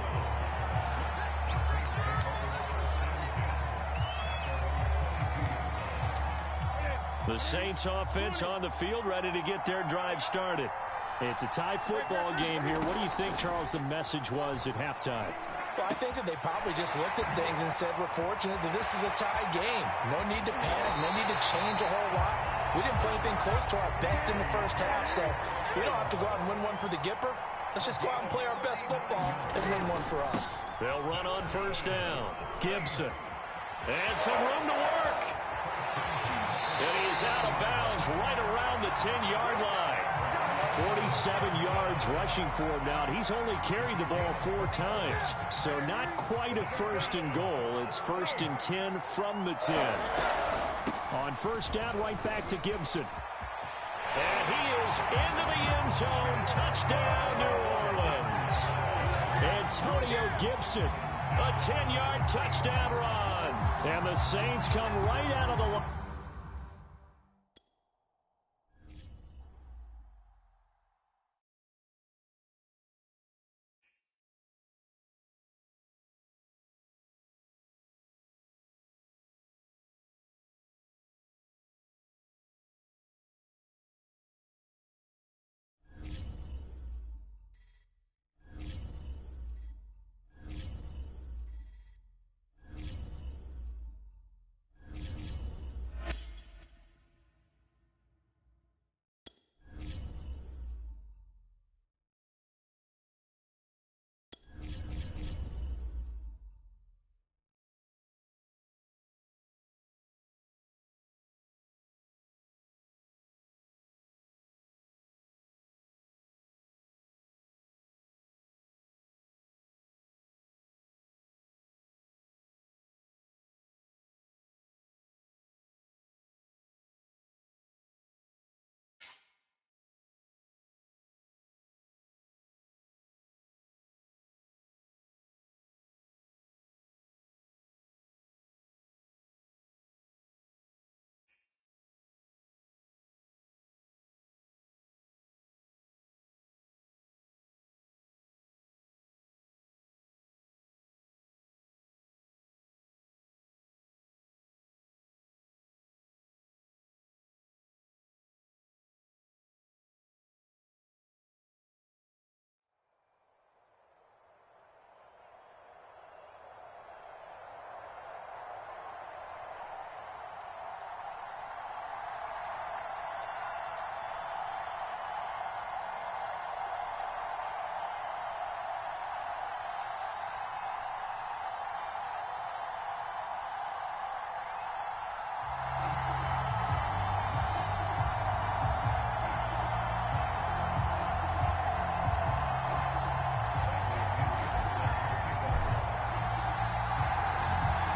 The Saints offense on the field, ready to get their drive started. It's a tie football game here. What do you think, Charles, the message was at halftime? Well, I think that they probably just looked at things and said, we're fortunate that this is a tie game. No need to panic, no need to change a whole lot. We didn't play anything close to our best in the first half, so we don't have to go out and win one for the Gipper. Let's just go out and play our best football and win one for us. They'll run on 1st down. Gibson. And some room to work. And he's out of bounds right around the 10-yard line. 47 yards rushing for him now. He's only carried the ball 4 times. So not quite a first and goal. It's 1st and 10 from the 10. On first down, right back to Gibson. And he is into the end zone. Touchdown, New Orleans. Antonio Gibson, a 10-yard touchdown run. And the Saints come right out of the line.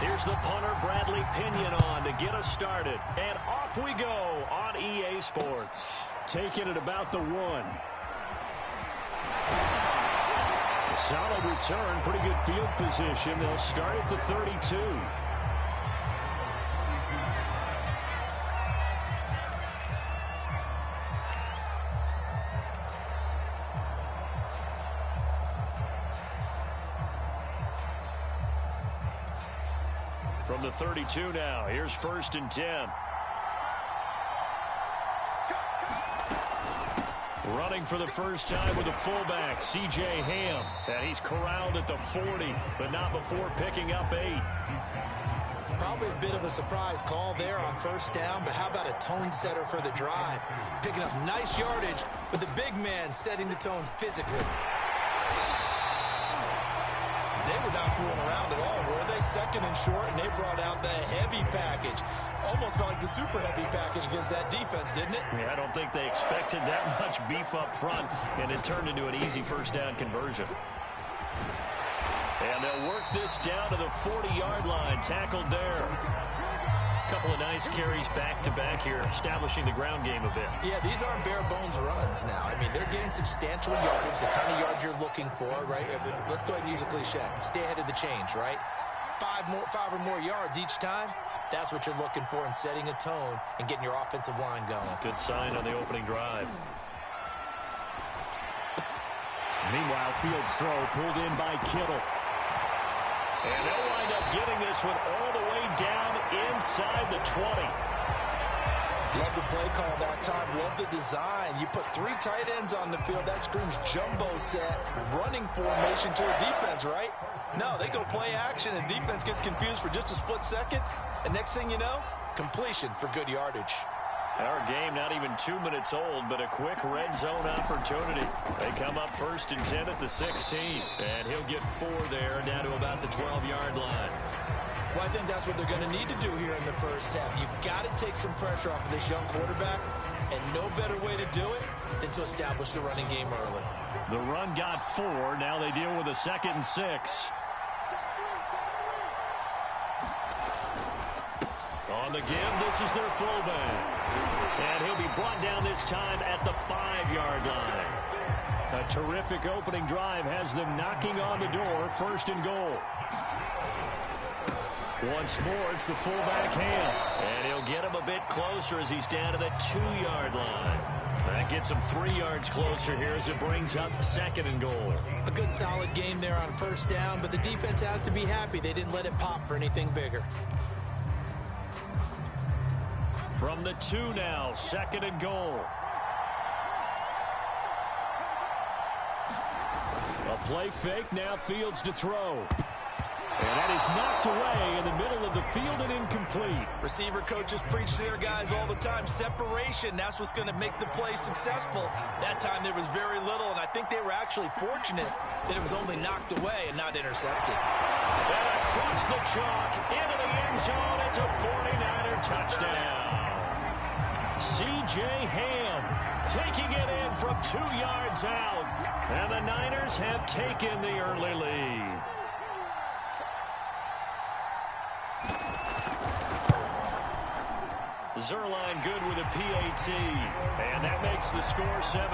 Here's the punter, Bradley Pinion, on to get us started. And off we go on EA Sports. Taking it about the 1. A solid return, pretty good field position. They'll start at the 32. From the 32 now, here's 1st and 10. Running for the first time with the fullback, C.J. Ham. And he's corralled at the 40, but not before picking up 8. Probably a bit of a surprise call there on first down, but how about a tone setter for the drive? Picking up nice yardage, but the big man setting the tone physically. They were not fooling around at all, were they? 2nd and short, and they brought out the heavy package. Almost felt like the super heavy package against that defense, didn't it? Yeah, I don't think they expected that much beef up front, and it turned into an easy first down conversion. And they'll work this down to the 40-yard line, tackled there. Couple of nice carries back-to-back here, establishing the ground game a bit. Yeah, these aren't bare-bones runs now. I mean, they're getting substantial yardage, the kind of yards you're looking for, right? Let's go ahead and use a cliche. Stay ahead of the change, right? 5 or more yards each time. That's what you're looking for in setting a tone and getting your offensive line going. Good sign on the opening drive. Meanwhile, Fields' throw pulled in by Kittle. And they'll wind up getting this one all the way down inside the 20. Love the play call that time. Love the design. You put 3 tight ends on the field. That screams jumbo set, running formation to a defense, right? No, they go play action, and defense gets confused for just a split second. And next thing you know, completion for good yardage. Our game not even 2 minutes old, but a quick red zone opportunity. They come up 1st and 10 at the 16. And he'll get 4 there, down to about the 12-yard line. Well, I think that's what they're going to need to do here in the first half. You've got to take some pressure off of this young quarterback. And no better way to do it than to establish the running game early. The run got 4. Now they deal with a 2nd and 6. On the give, this is their fullback. And he'll be brought down this time at the 5-yard line. A terrific opening drive has them knocking on the door. 1st and goal. Once more, it's the fullback Ham. And he'll get him a bit closer as he's down to the 2-yard line. That gets him 3 yards closer here as it brings up 2nd and goal. A good solid game there on 1st down, but the defense has to be happy they didn't let it pop for anything bigger. From the 2 now, 2nd and goal. A play fake, now Fields to throw. And that is knocked away in the middle of the field and incomplete. Receiver coaches preach to their guys all the time. Separation, that's what's going to make the play successful. That time there was very little, and I think they were actually fortunate that it was only knocked away and not intercepted. And across the chalk, into the end zone, it's a 49er touchdown. C.J. Ham taking it in from 2 yards out. And the Niners have taken the early lead. Zerline good with a PAT. And that makes the score 7-0.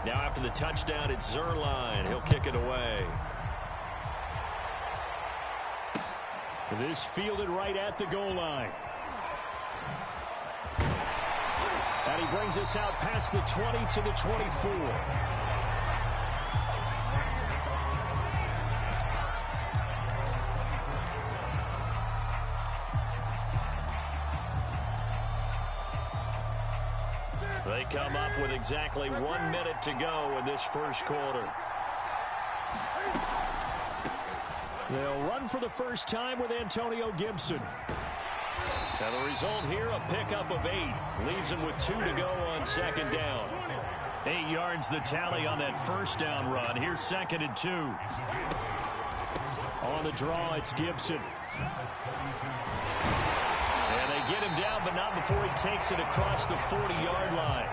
Now after the touchdown, it's Zerline. He'll kick it away. This fielded right at the goal line. And he brings us out past the 20 to the 24. They come up with exactly 1 minute to go in this first quarter. They'll run for the first time with Antonio Gibson. Now the result here, a pickup of 8. Leaves him with 2 to go on 2nd down. 8 yards the tally on that 1st down run. Here's 2nd and 2. On the draw, it's Gibson. And they get him down, but not before he takes it across the 40-yard line.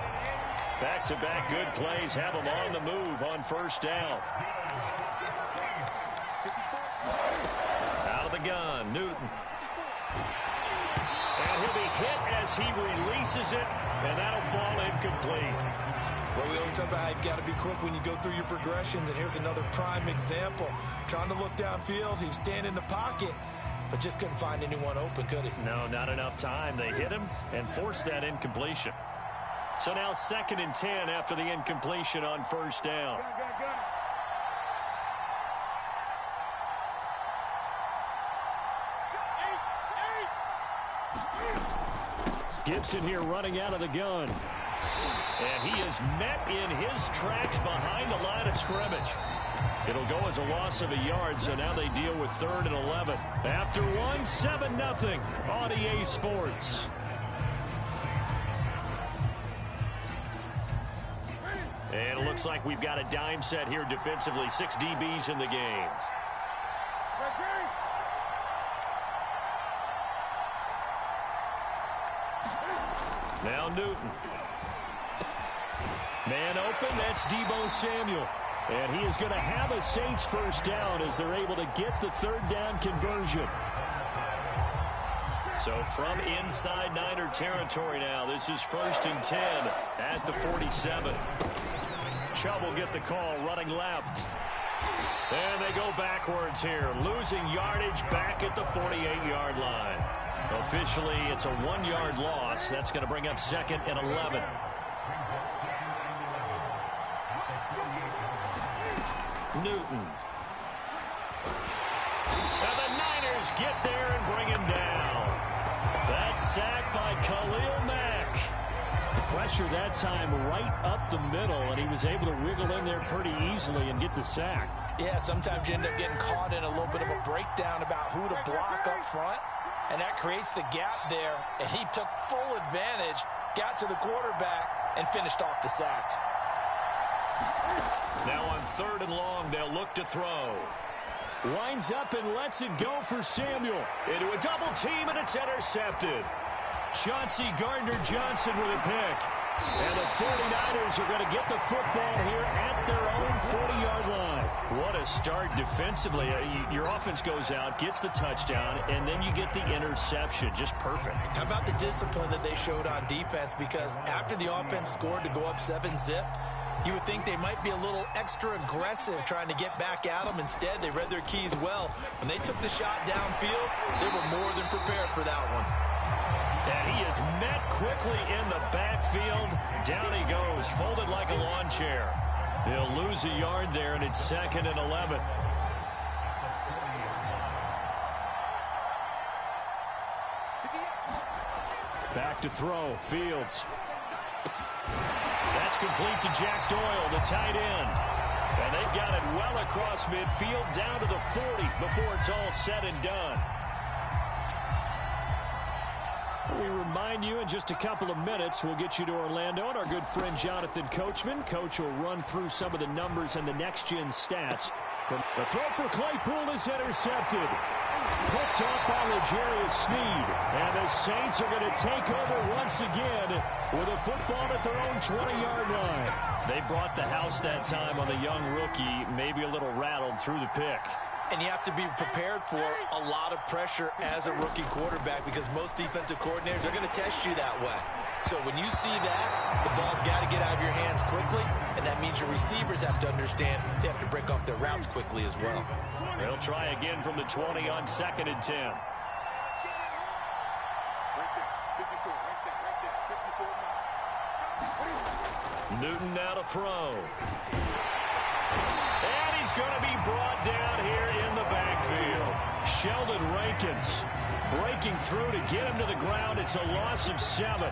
Back-to-back good plays have him on the move on 1st down. Out of the gun, Newton. And he'll be hit as he releases it, and that'll fall incomplete. Well, we always talk about how you've got to be quick when you go through your progressions, and here's another prime example. Trying to look downfield, he was standing in the pocket, but just couldn't find anyone open, could he? No, not enough time. They hit him and forced that incompletion. So now 2nd and 10 after the incompletion on 1st down. Gibson here running out of the gun. And he is met in his tracks behind the line of scrimmage. It'll go as a loss of a yard, so now they deal with 3rd and 11. After 1, 7-0 on EA Sports. And it looks like we've got a dime set here defensively. 6 DBs in the game. Now Newton. Man open, that's Deebo Samuel. And he is going to have a Saints 1st down as they're able to get the 3rd down conversion. So from inside Niner territory now, this is 1st and 10 at the 47. Chubb will get the call running left. And they go backwards here, losing yardage back at the 48-yard line. Officially, it's a 1-yard loss. That's going to bring up 2nd and 11. Newton. And the Niners get there and bring him down. That sack by Khalil Mack. Pressure that time right up the middle, and he was able to wiggle in there pretty easily and get the sack. Yeah, sometimes you end up getting caught in a little bit of a breakdown about who to block up front, and that creates the gap there, and he took full advantage, got to the quarterback, and finished off the sack. Now on 3rd and long, they'll look to throw. Winds up and lets it go for Samuel. Into a double team, and it's intercepted. Chauncey Gardner-Johnson with a pick. And the 49ers are going to get the football here at their own 40-yard line. What a start defensively. Your offense goes out, gets the touchdown, and then you get the interception. Just perfect. How about the discipline that they showed on defense? Because after the offense scored to go up 7-zip, you would think they might be a little extra aggressive trying to get back at them. Instead, they read their keys well. When they took the shot downfield, they were more than prepared for that one. And he is met quickly in the backfield. Down he goes, folded like a lawn chair. He'll lose a yard there, and it's 2nd and 11. Back to throw, Fields. That's complete to Jack Doyle, the tight end. And they've got it well across midfield, down to the 40 before it's all said and done. We remind you in just a couple of minutes, we'll get you to Orlando and our good friend Jonathan Coachman. Coach will run through some of the numbers and the next-gen stats. The throw for Claypool is intercepted. Picked off by L'Jarius Sneed. And the Saints are going to take over once again with a football at their own 20-yard line. They brought the house that time on the young rookie, maybe a little rattled through the pick. And you have to be prepared for a lot of pressure as a rookie quarterback because most defensive coordinators are going to test you that way. So when you see that, the ball's got to get out of your hands quickly, and that means your receivers have to understand they have to break off their routes quickly as well. They'll try again from the 20 on 2nd and 10. Newton now to throw. And he's going to be brought down here in the backfield. Sheldon Rankins breaking through to get him to the ground. It's a loss of 7.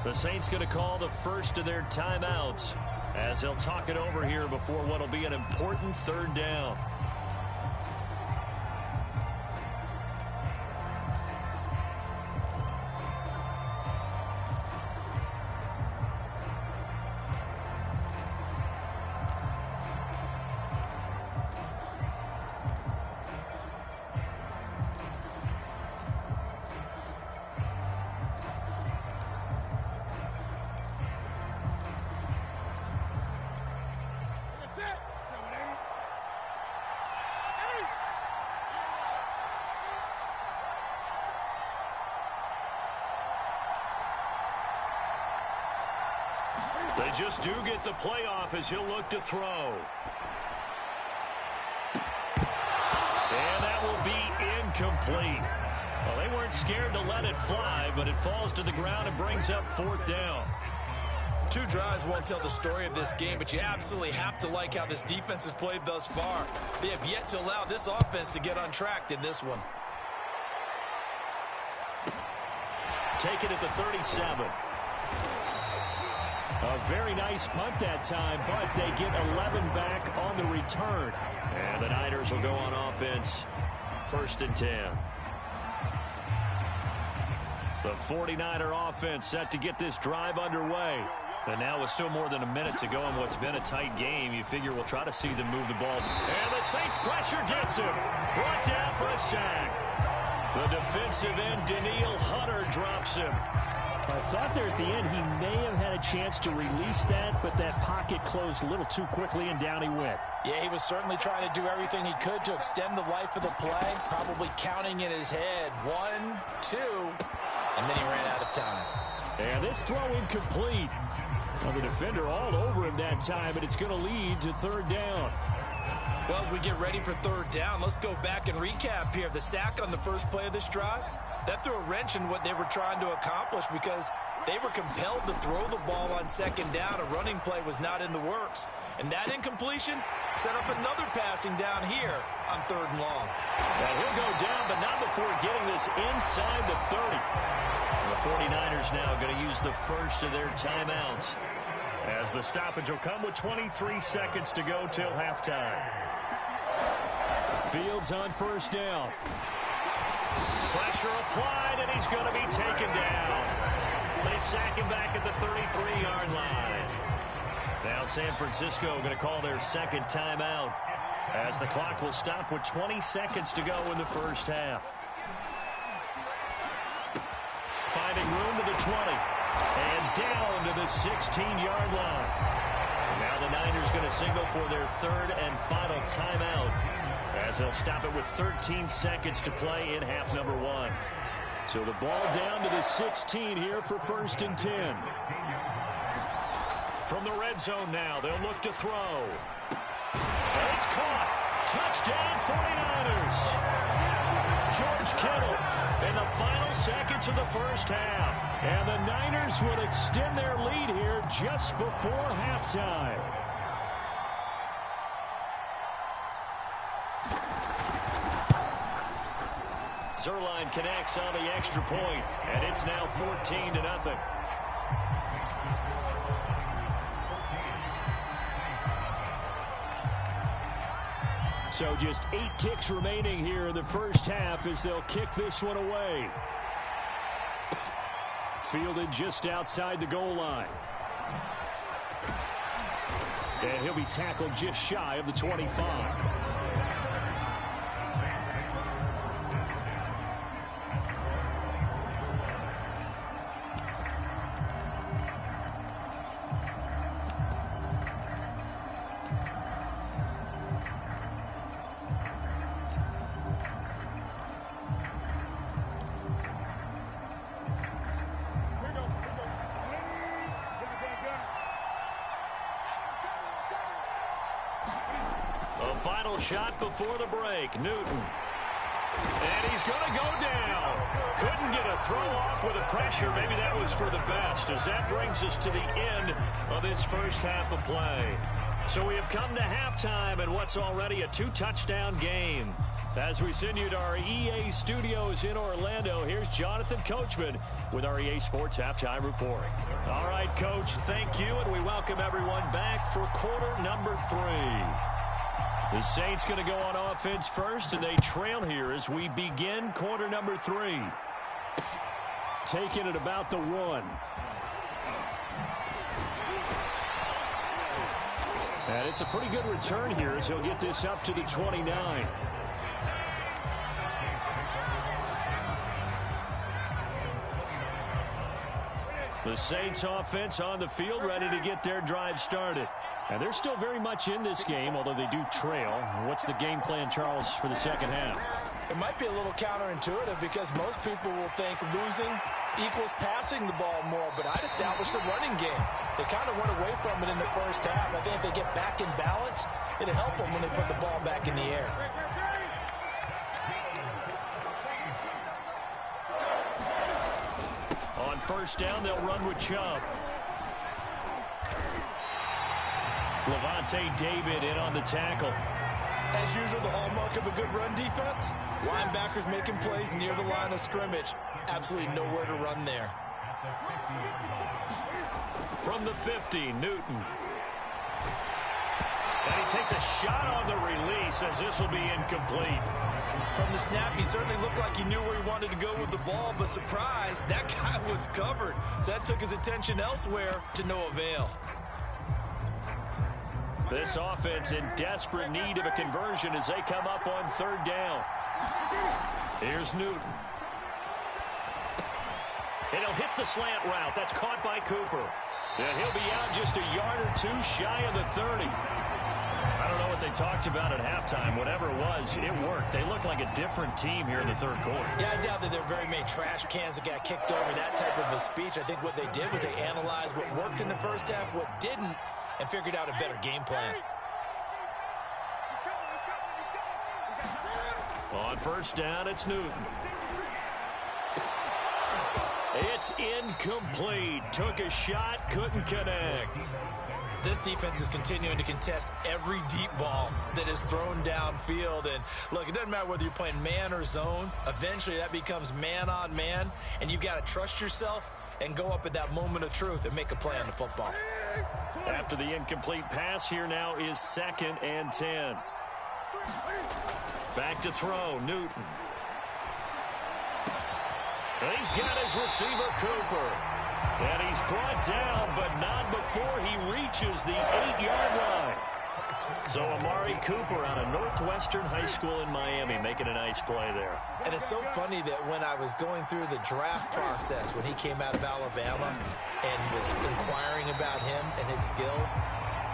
The Saints going to call the first of their timeouts as they'll talk it over here before what will be an important 3rd down. They just do get the playoff as he'll look to throw. And that will be incomplete. Well, they weren't scared to let it fly, but it falls to the ground and brings up 4th down. 2 drives won't tell the story of this game, but you absolutely have to like how this defense has played thus far. They have yet to allow this offense to get untracked in this one. Take it at the 37. A very nice punt that time, but they get 11 back on the return. And the Niners will go on offense, 1st and 10. The 49er offense set to get this drive underway. And now with still more than a minute to go in what's been a tight game, you figure we'll try to see them move the ball. And the Saints pressure gets him. Brought down for a sack. The defensive end, Daniil Hunter, drops him. I thought there at the end he may have had a chance to release that, but that pocket closed a little too quickly, and down he went. Yeah, he was certainly trying to do everything he could to extend the life of the play, probably counting in his head. 1, 2, and then he ran out of time. And this throw incomplete. Well, the defender all over him that time, but it's going to lead to 3rd down. Well, as we get ready for 3rd down, let's go back and recap here. The sack on the first play of this drive, that threw a wrench in what they were trying to accomplish because they were compelled to throw the ball on 2nd down. A running play was not in the works. And that incompletion set up another passing down here on 3rd and long. And he'll go down, but not before getting this inside the 30. The 49ers now going to use the first of their timeouts, as the stoppage will come with 23 seconds to go till halftime. Fields on 1st down. Pressure applied, and he's going to be taken down. They sack him back at the 33-yard line. Now San Francisco going to call their 2nd timeout, as the clock will stop with 20 seconds to go in the first half. Finding room to the 20. And down to the 16-yard line. Now the Niners going to signal for their 3rd and final timeout, as they'll stop it with 13 seconds to play in half number 1. So the ball down to the 16 here for 1st and 10. From the red zone now, they'll look to throw. And it's caught. Touchdown 49ers. George Kittle in the final seconds of the first half. And the Niners will extend their lead here just before halftime. Zerline connects on the extra point, and it's now 14-0. So just 8 ticks remaining here in the first half as they'll kick this one away. Fielded just outside the goal line. And he'll be tackled just shy of the 25. Final shot before the break. Newton. And he's going to go down. Couldn't get a throw off with the pressure. Maybe that was for the best, as that brings us to the end of this first half of play. So we have come to halftime in what's already a 2-touchdown game. As we send you to our EA studios in Orlando, here's Jonathan Coachman with our EA Sports Halftime Report. All right, Coach, thank you, and we welcome everyone back for quarter number 3. The Saints going to go on offense first, and they trail here as we begin quarter number 3. Taking it about the 1. And it's a pretty good return here as he'll get this up to the 29. The Saints offense on the field, ready to get their drive started. And they're still very much in this game, although they do trail. What's the game plan, Charles, for the second half? It might be a little counterintuitive because most people will think losing equals passing the ball more, but I'd establish the running game. They kind of went away from it in the first half. I think if they get back in balance, it'll help them when they put the ball back in the air. On first down, they'll run with Chubb. Levante David in on the tackle. As usual, the hallmark of a good run defense, linebackers making plays near the line of scrimmage. Absolutely nowhere to run there. From the 50, Newton. And he takes a shot on the release as this will be incomplete. From the snap, he certainly looked like he knew where he wanted to go with the ball, but surprise, that guy was covered. So that took his attention elsewhere to no avail. This offense in desperate need of a conversion as they come up on third down. Here's Newton. And he'll hit the slant route. That's caught by Cooper. And he'll be out just a yard or two shy of the 30. I don't know what they talked about at halftime. Whatever it was, it worked. They look like a different team here in the third quarter. Yeah, I doubt that there are very many trash cans that got kicked over, that type of a speech. I think what they did was they analyzed what worked in the first half, what didn't, and figured out a better game plan. On first down, it's Newton. It's incomplete. Took a shot, couldn't connect. This defense is continuing to contest every deep ball that is thrown downfield. And look, it doesn't matter whether you're playing man or zone. Eventually, that becomes man on man. And you've got to trust yourself and go up at that moment of truth and make a play on the football. After the incomplete pass, here now is 2nd and 10. Back to throw, Newton. And he's got his receiver, Cooper. And he's brought down, but not before he reaches the 8-yard line. So Amari Cooper out of Northwestern High School in Miami making a nice play there. And it's so funny that when I was going through the draft process when he came out of Alabama and was inquiring about him and his skills,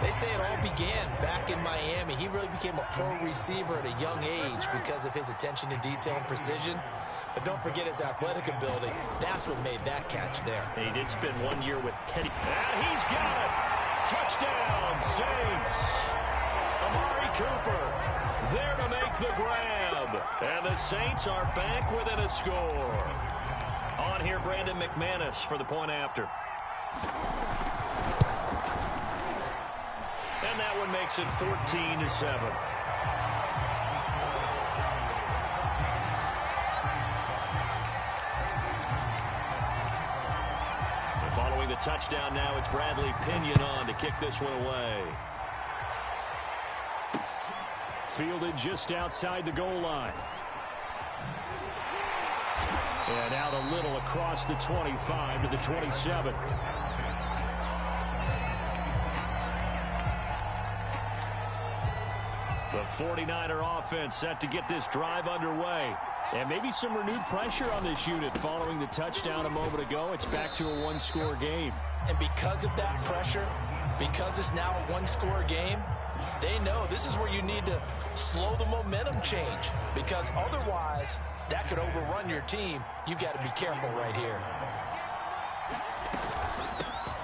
they say it all began back in Miami. He really became a pro receiver at a young age because of his attention to detail and precision. But don't forget his athletic ability. That's what made that catch there. He did spend 1 year with Teddy. And he's got it. Touchdown, Saints. Amari Cooper there to make the grab. And the Saints are back within a score. On here, Brandon McManus for the point after. And that one makes it 14-7. Following the touchdown now, it's Bradley Pinion on to kick this one away. Fielded just outside the goal line. And out a little across the 25 to the 27. The 49er offense set to get this drive underway. And maybe some renewed pressure on this unit following the touchdown a moment ago. It's back to a one-score game. And because of that pressure, because it's now a one-score game, they know this is where you need to slow the momentum change. Because otherwise, that could overrun your team. You've got to be careful right here.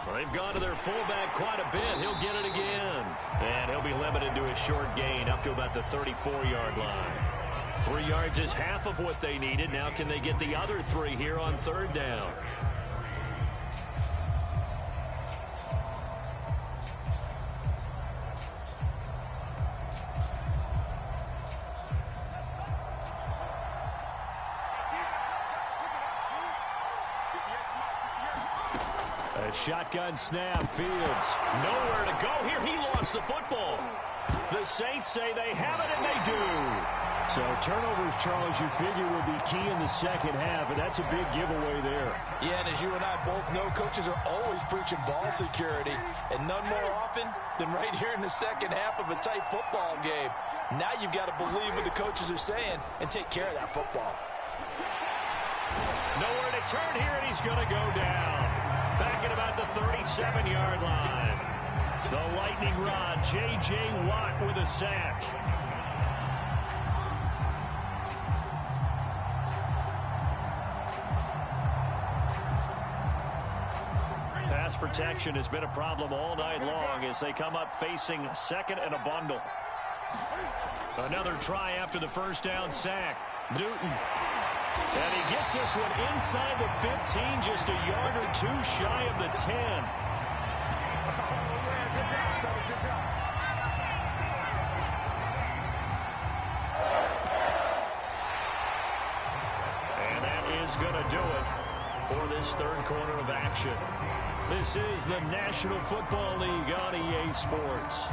Well, they've gone to their fullback quite a bit. He'll get it again. And he'll be limited to a short gain up to about the 34-yard line. 3 yards is half of what they needed. Now can they get the other 3 here on 3rd down? A shotgun snap, Fields. Nowhere to go here. He lost the football. The Saints say they have it, and they do. So turnovers, Charles, you figure will be key in the second half, and that's a big giveaway there. Yeah, and as you and I both know, coaches are always preaching ball security, and none more often than right here in the second half of a tight football game. Now you've got to believe what the coaches are saying and take care of that football. Nowhere to turn here, and he's going to go down. Back at about the 37-yard line. The lightning rod, J.J. Watt with a sack. Pass protection has been a problem all night long as they come up facing 2nd and a bundle. Another try after the first down sack. Newton. And he gets this one inside the 15, just a yard or 2 shy of the 10. And that is going to do it for this 3rd quarter of action. This is the National Football League on EA Sports.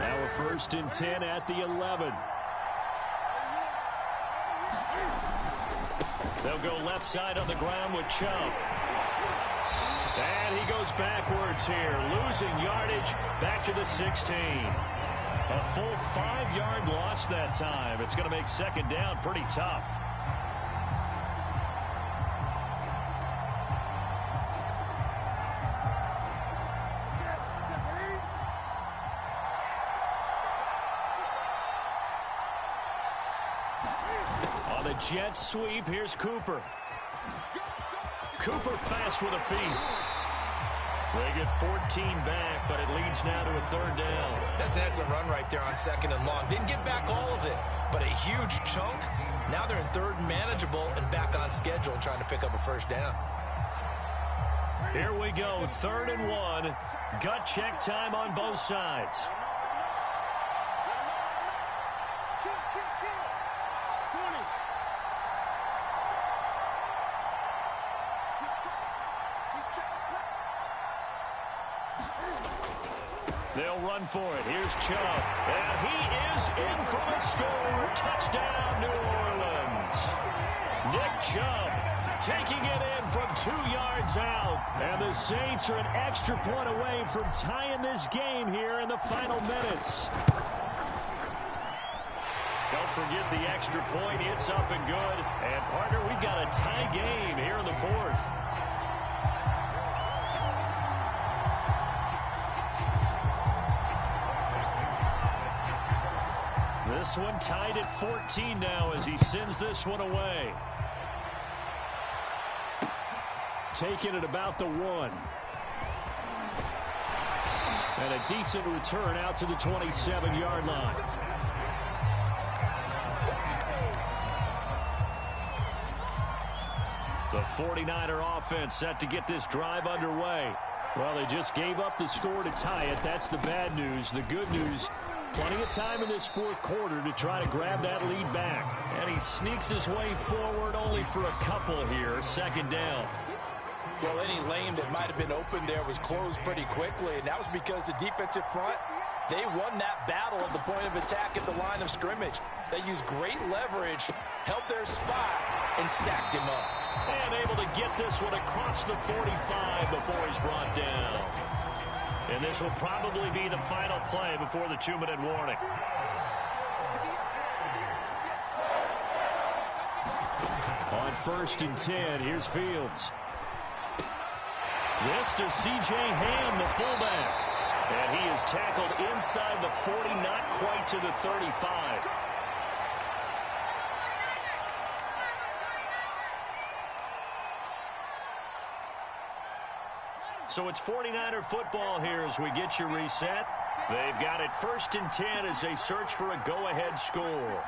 Now a 1st and 10 at the 11. They'll go left side on the ground with Chubb. And he goes backwards here, losing yardage back to the 16. A full 5-yard loss that time. It's going to make 2nd down pretty tough. On the jet sweep, here's Cooper. Cooper fast with a feed. They get 14 back, but it leads now to a third down. That's an excellent run right there on second and long. Didn't get back all of it, but a huge chunk. Now they're in third and manageable and back on schedule and trying to pick up a first down. Here we go, 3rd and 1. Gut check time on both sides. They'll run for it. Here's Chubb. And he is in for the score. Touchdown, New Orleans. Nick Chubb taking it in from 2 yards out. And the Saints are an extra point away from tying this game here in the final minutes. Don't forget the extra point. It's up and good. And, partner, we've got a tie game here in the 4th. This one tied at 14 now as he sends this one away. Taking it about the 1. And a decent return out to the 27-yard line. The 49er offense set to get this drive underway. Well, they just gave up the score to tie it. That's the bad news. The good news, plenty of time in this 4th quarter to try to grab that lead back. And he sneaks his way forward only for a couple here. 2nd down. Well, any lane that might have been open there was closed pretty quickly, and that was because the defensive front, they won that battle at the point of attack at the line of scrimmage. They used great leverage, held their spot, and stacked him up. And able to get this one across the 45 before he's brought down. And this will probably be the final play before the 2-minute warning. On 1st and 10, here's Fields. This to C.J. Ham, the fullback. And he is tackled inside the 40, not quite to the 35. So it's 49er football here as we get you reset. They've got it 1st and 10 as they search for a go-ahead score.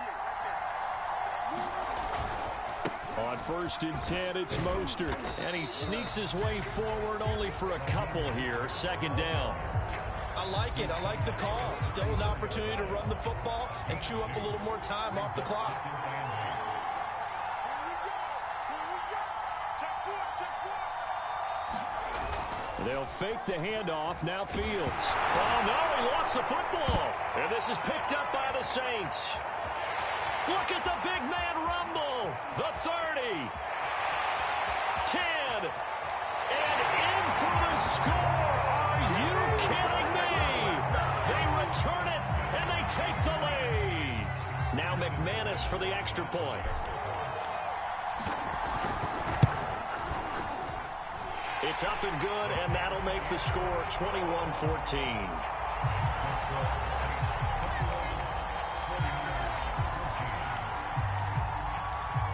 On 1st and 10, it's Mostert. And he sneaks his way forward only for a couple here. 2nd down. I like it. I like the call. Still an opportunity to run the football and chew up a little more time off the clock. They'll fake the handoff. Now Fields. Oh, no, he lost the football. And this is picked up by the Saints. Look at the big man rumble. The 30. 10. And in for the score. Are you kidding me? They return it, and they take the lead. Now McManus for the extra point. It's up and good, and that'll make the score 21-14.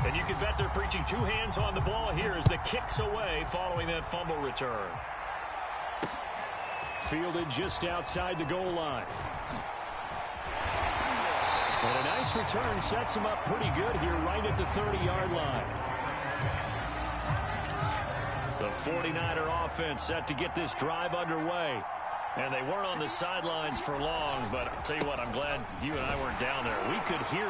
And you can bet they're preaching 2 hands on the ball here as the kick's away following that fumble return. Fielded just outside the goal line. And a nice return sets him up pretty good here right at the 30-yard line. The 49er offense set to get this drive underway. And they weren't on the sidelines for long, but I'll tell you what, I'm glad you and I weren't down there. We could hear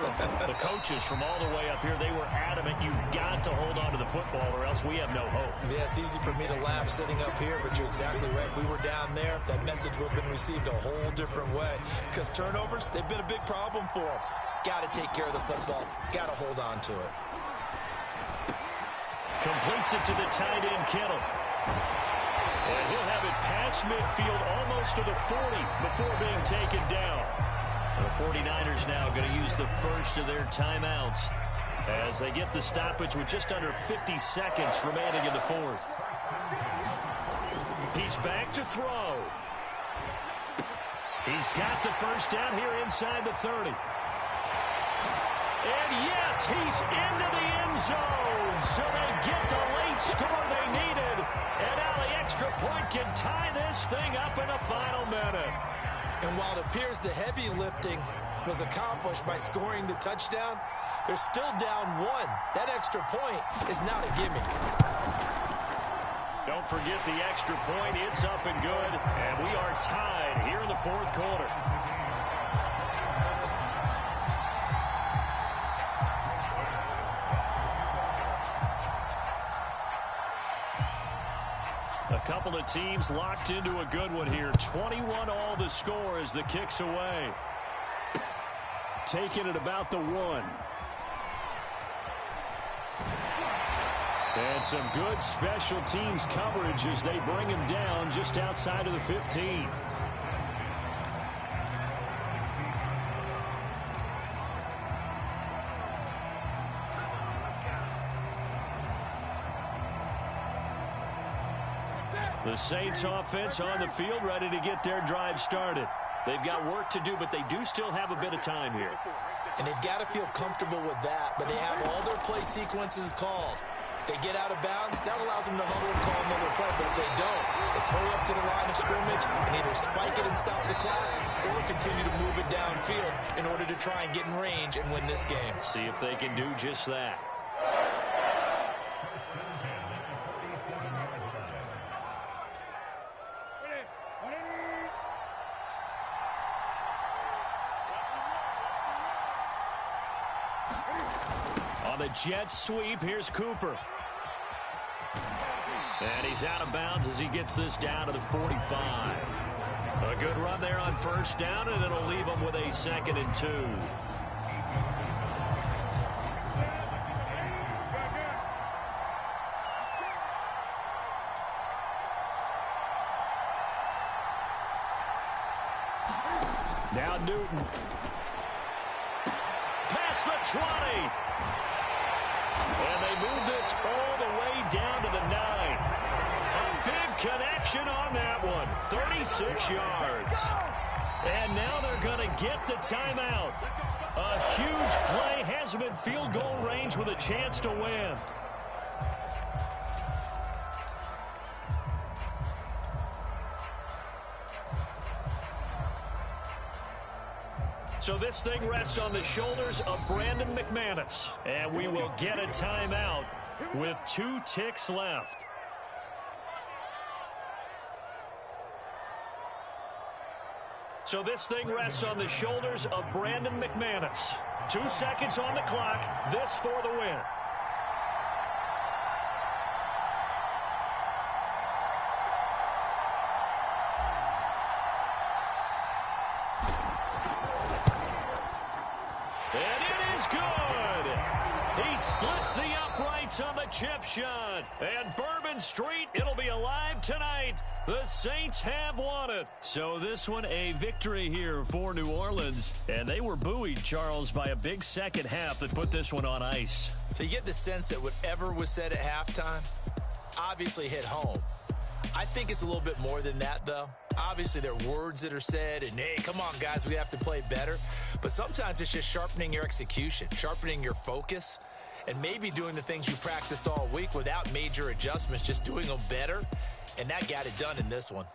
the coaches from all the way up here. They were adamant, you've got to hold on to the football or else we have no hope. Yeah, it's easy for me to laugh sitting up here, but you're exactly right. If we were down there, that message would have been received a whole different way. Because turnovers, they've been a big problem for them. Got to take care of the football. Got to hold on to it. Completes it to the tight end, Kittle. And he'll have it past midfield almost to the 40 before being taken down. The 49ers now going to use the first of their timeouts as they get the stoppage with just under 50 seconds remaining in the 4th. He's back to throw. He's got the first down here inside the 30. And yes, he's into the end zone. So they get the late score they need extra point can tie this thing up in the final minute. And while it appears the heavy lifting was accomplished by scoring the touchdown, they're still down 1. That extra point is not a gimme. Don't forget the extra point. It's up and good. And we are tied here in the fourth quarter. A couple of teams locked into a good one here. 21 all the score as the kick's away. Taking it about the 1. And some good special teams coverage as they bring him down just outside of the 15. The Saints offense on the field ready to get their drive started. They've got work to do, but they do still have a bit of time here. And they've got to feel comfortable with that, but they have all their play sequences called. If they get out of bounds, that allows them to huddle and call another play. But if they don't, it's hurry up to the line of scrimmage and either spike it and stop the clock or continue to move it downfield in order to try and get in range and win this game. See if they can do just that. On the jet sweep, here's Cooper. And he's out of bounds as he gets this down to the 45. A good run there on first down, and it'll leave him with a 2nd and 2. Now Newton. Past the 20. And they move this all the way down to the 9. A big connection on that one. 36 yards. And now they're going to get the timeout. A huge play has them in field goal range with a chance to win. So this thing rests on the shoulders of Brandon McManus. And we will get a timeout with 2 ticks left. So this thing rests on the shoulders of Brandon McManus. 2 seconds on the clock. This for the win. Splits the uprights on the chip shot. And Bourbon Street, it'll be alive tonight. The Saints have won it. So this one a victory here for New Orleans. And they were buoyed, Charles, by a big second half that put this one on ice. So you get the sense that whatever was said at halftime obviously hit home. I think it's a little bit more than that, though. Obviously, there are words that are said, and, hey, come on, guys, we have to play better. But sometimes it's just sharpening your execution, sharpening your focus, and maybe doing the things you practiced all week without major adjustments, just doing them better. And that got it done in this one.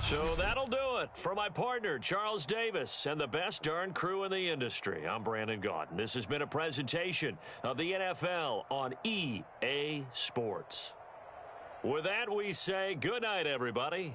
So that'll do it for my partner, Charles Davis, and the best darn crew in the industry. I'm Brandon Gaudin. This has been a presentation of the NFL on EA Sports. With that, we say good night, everybody.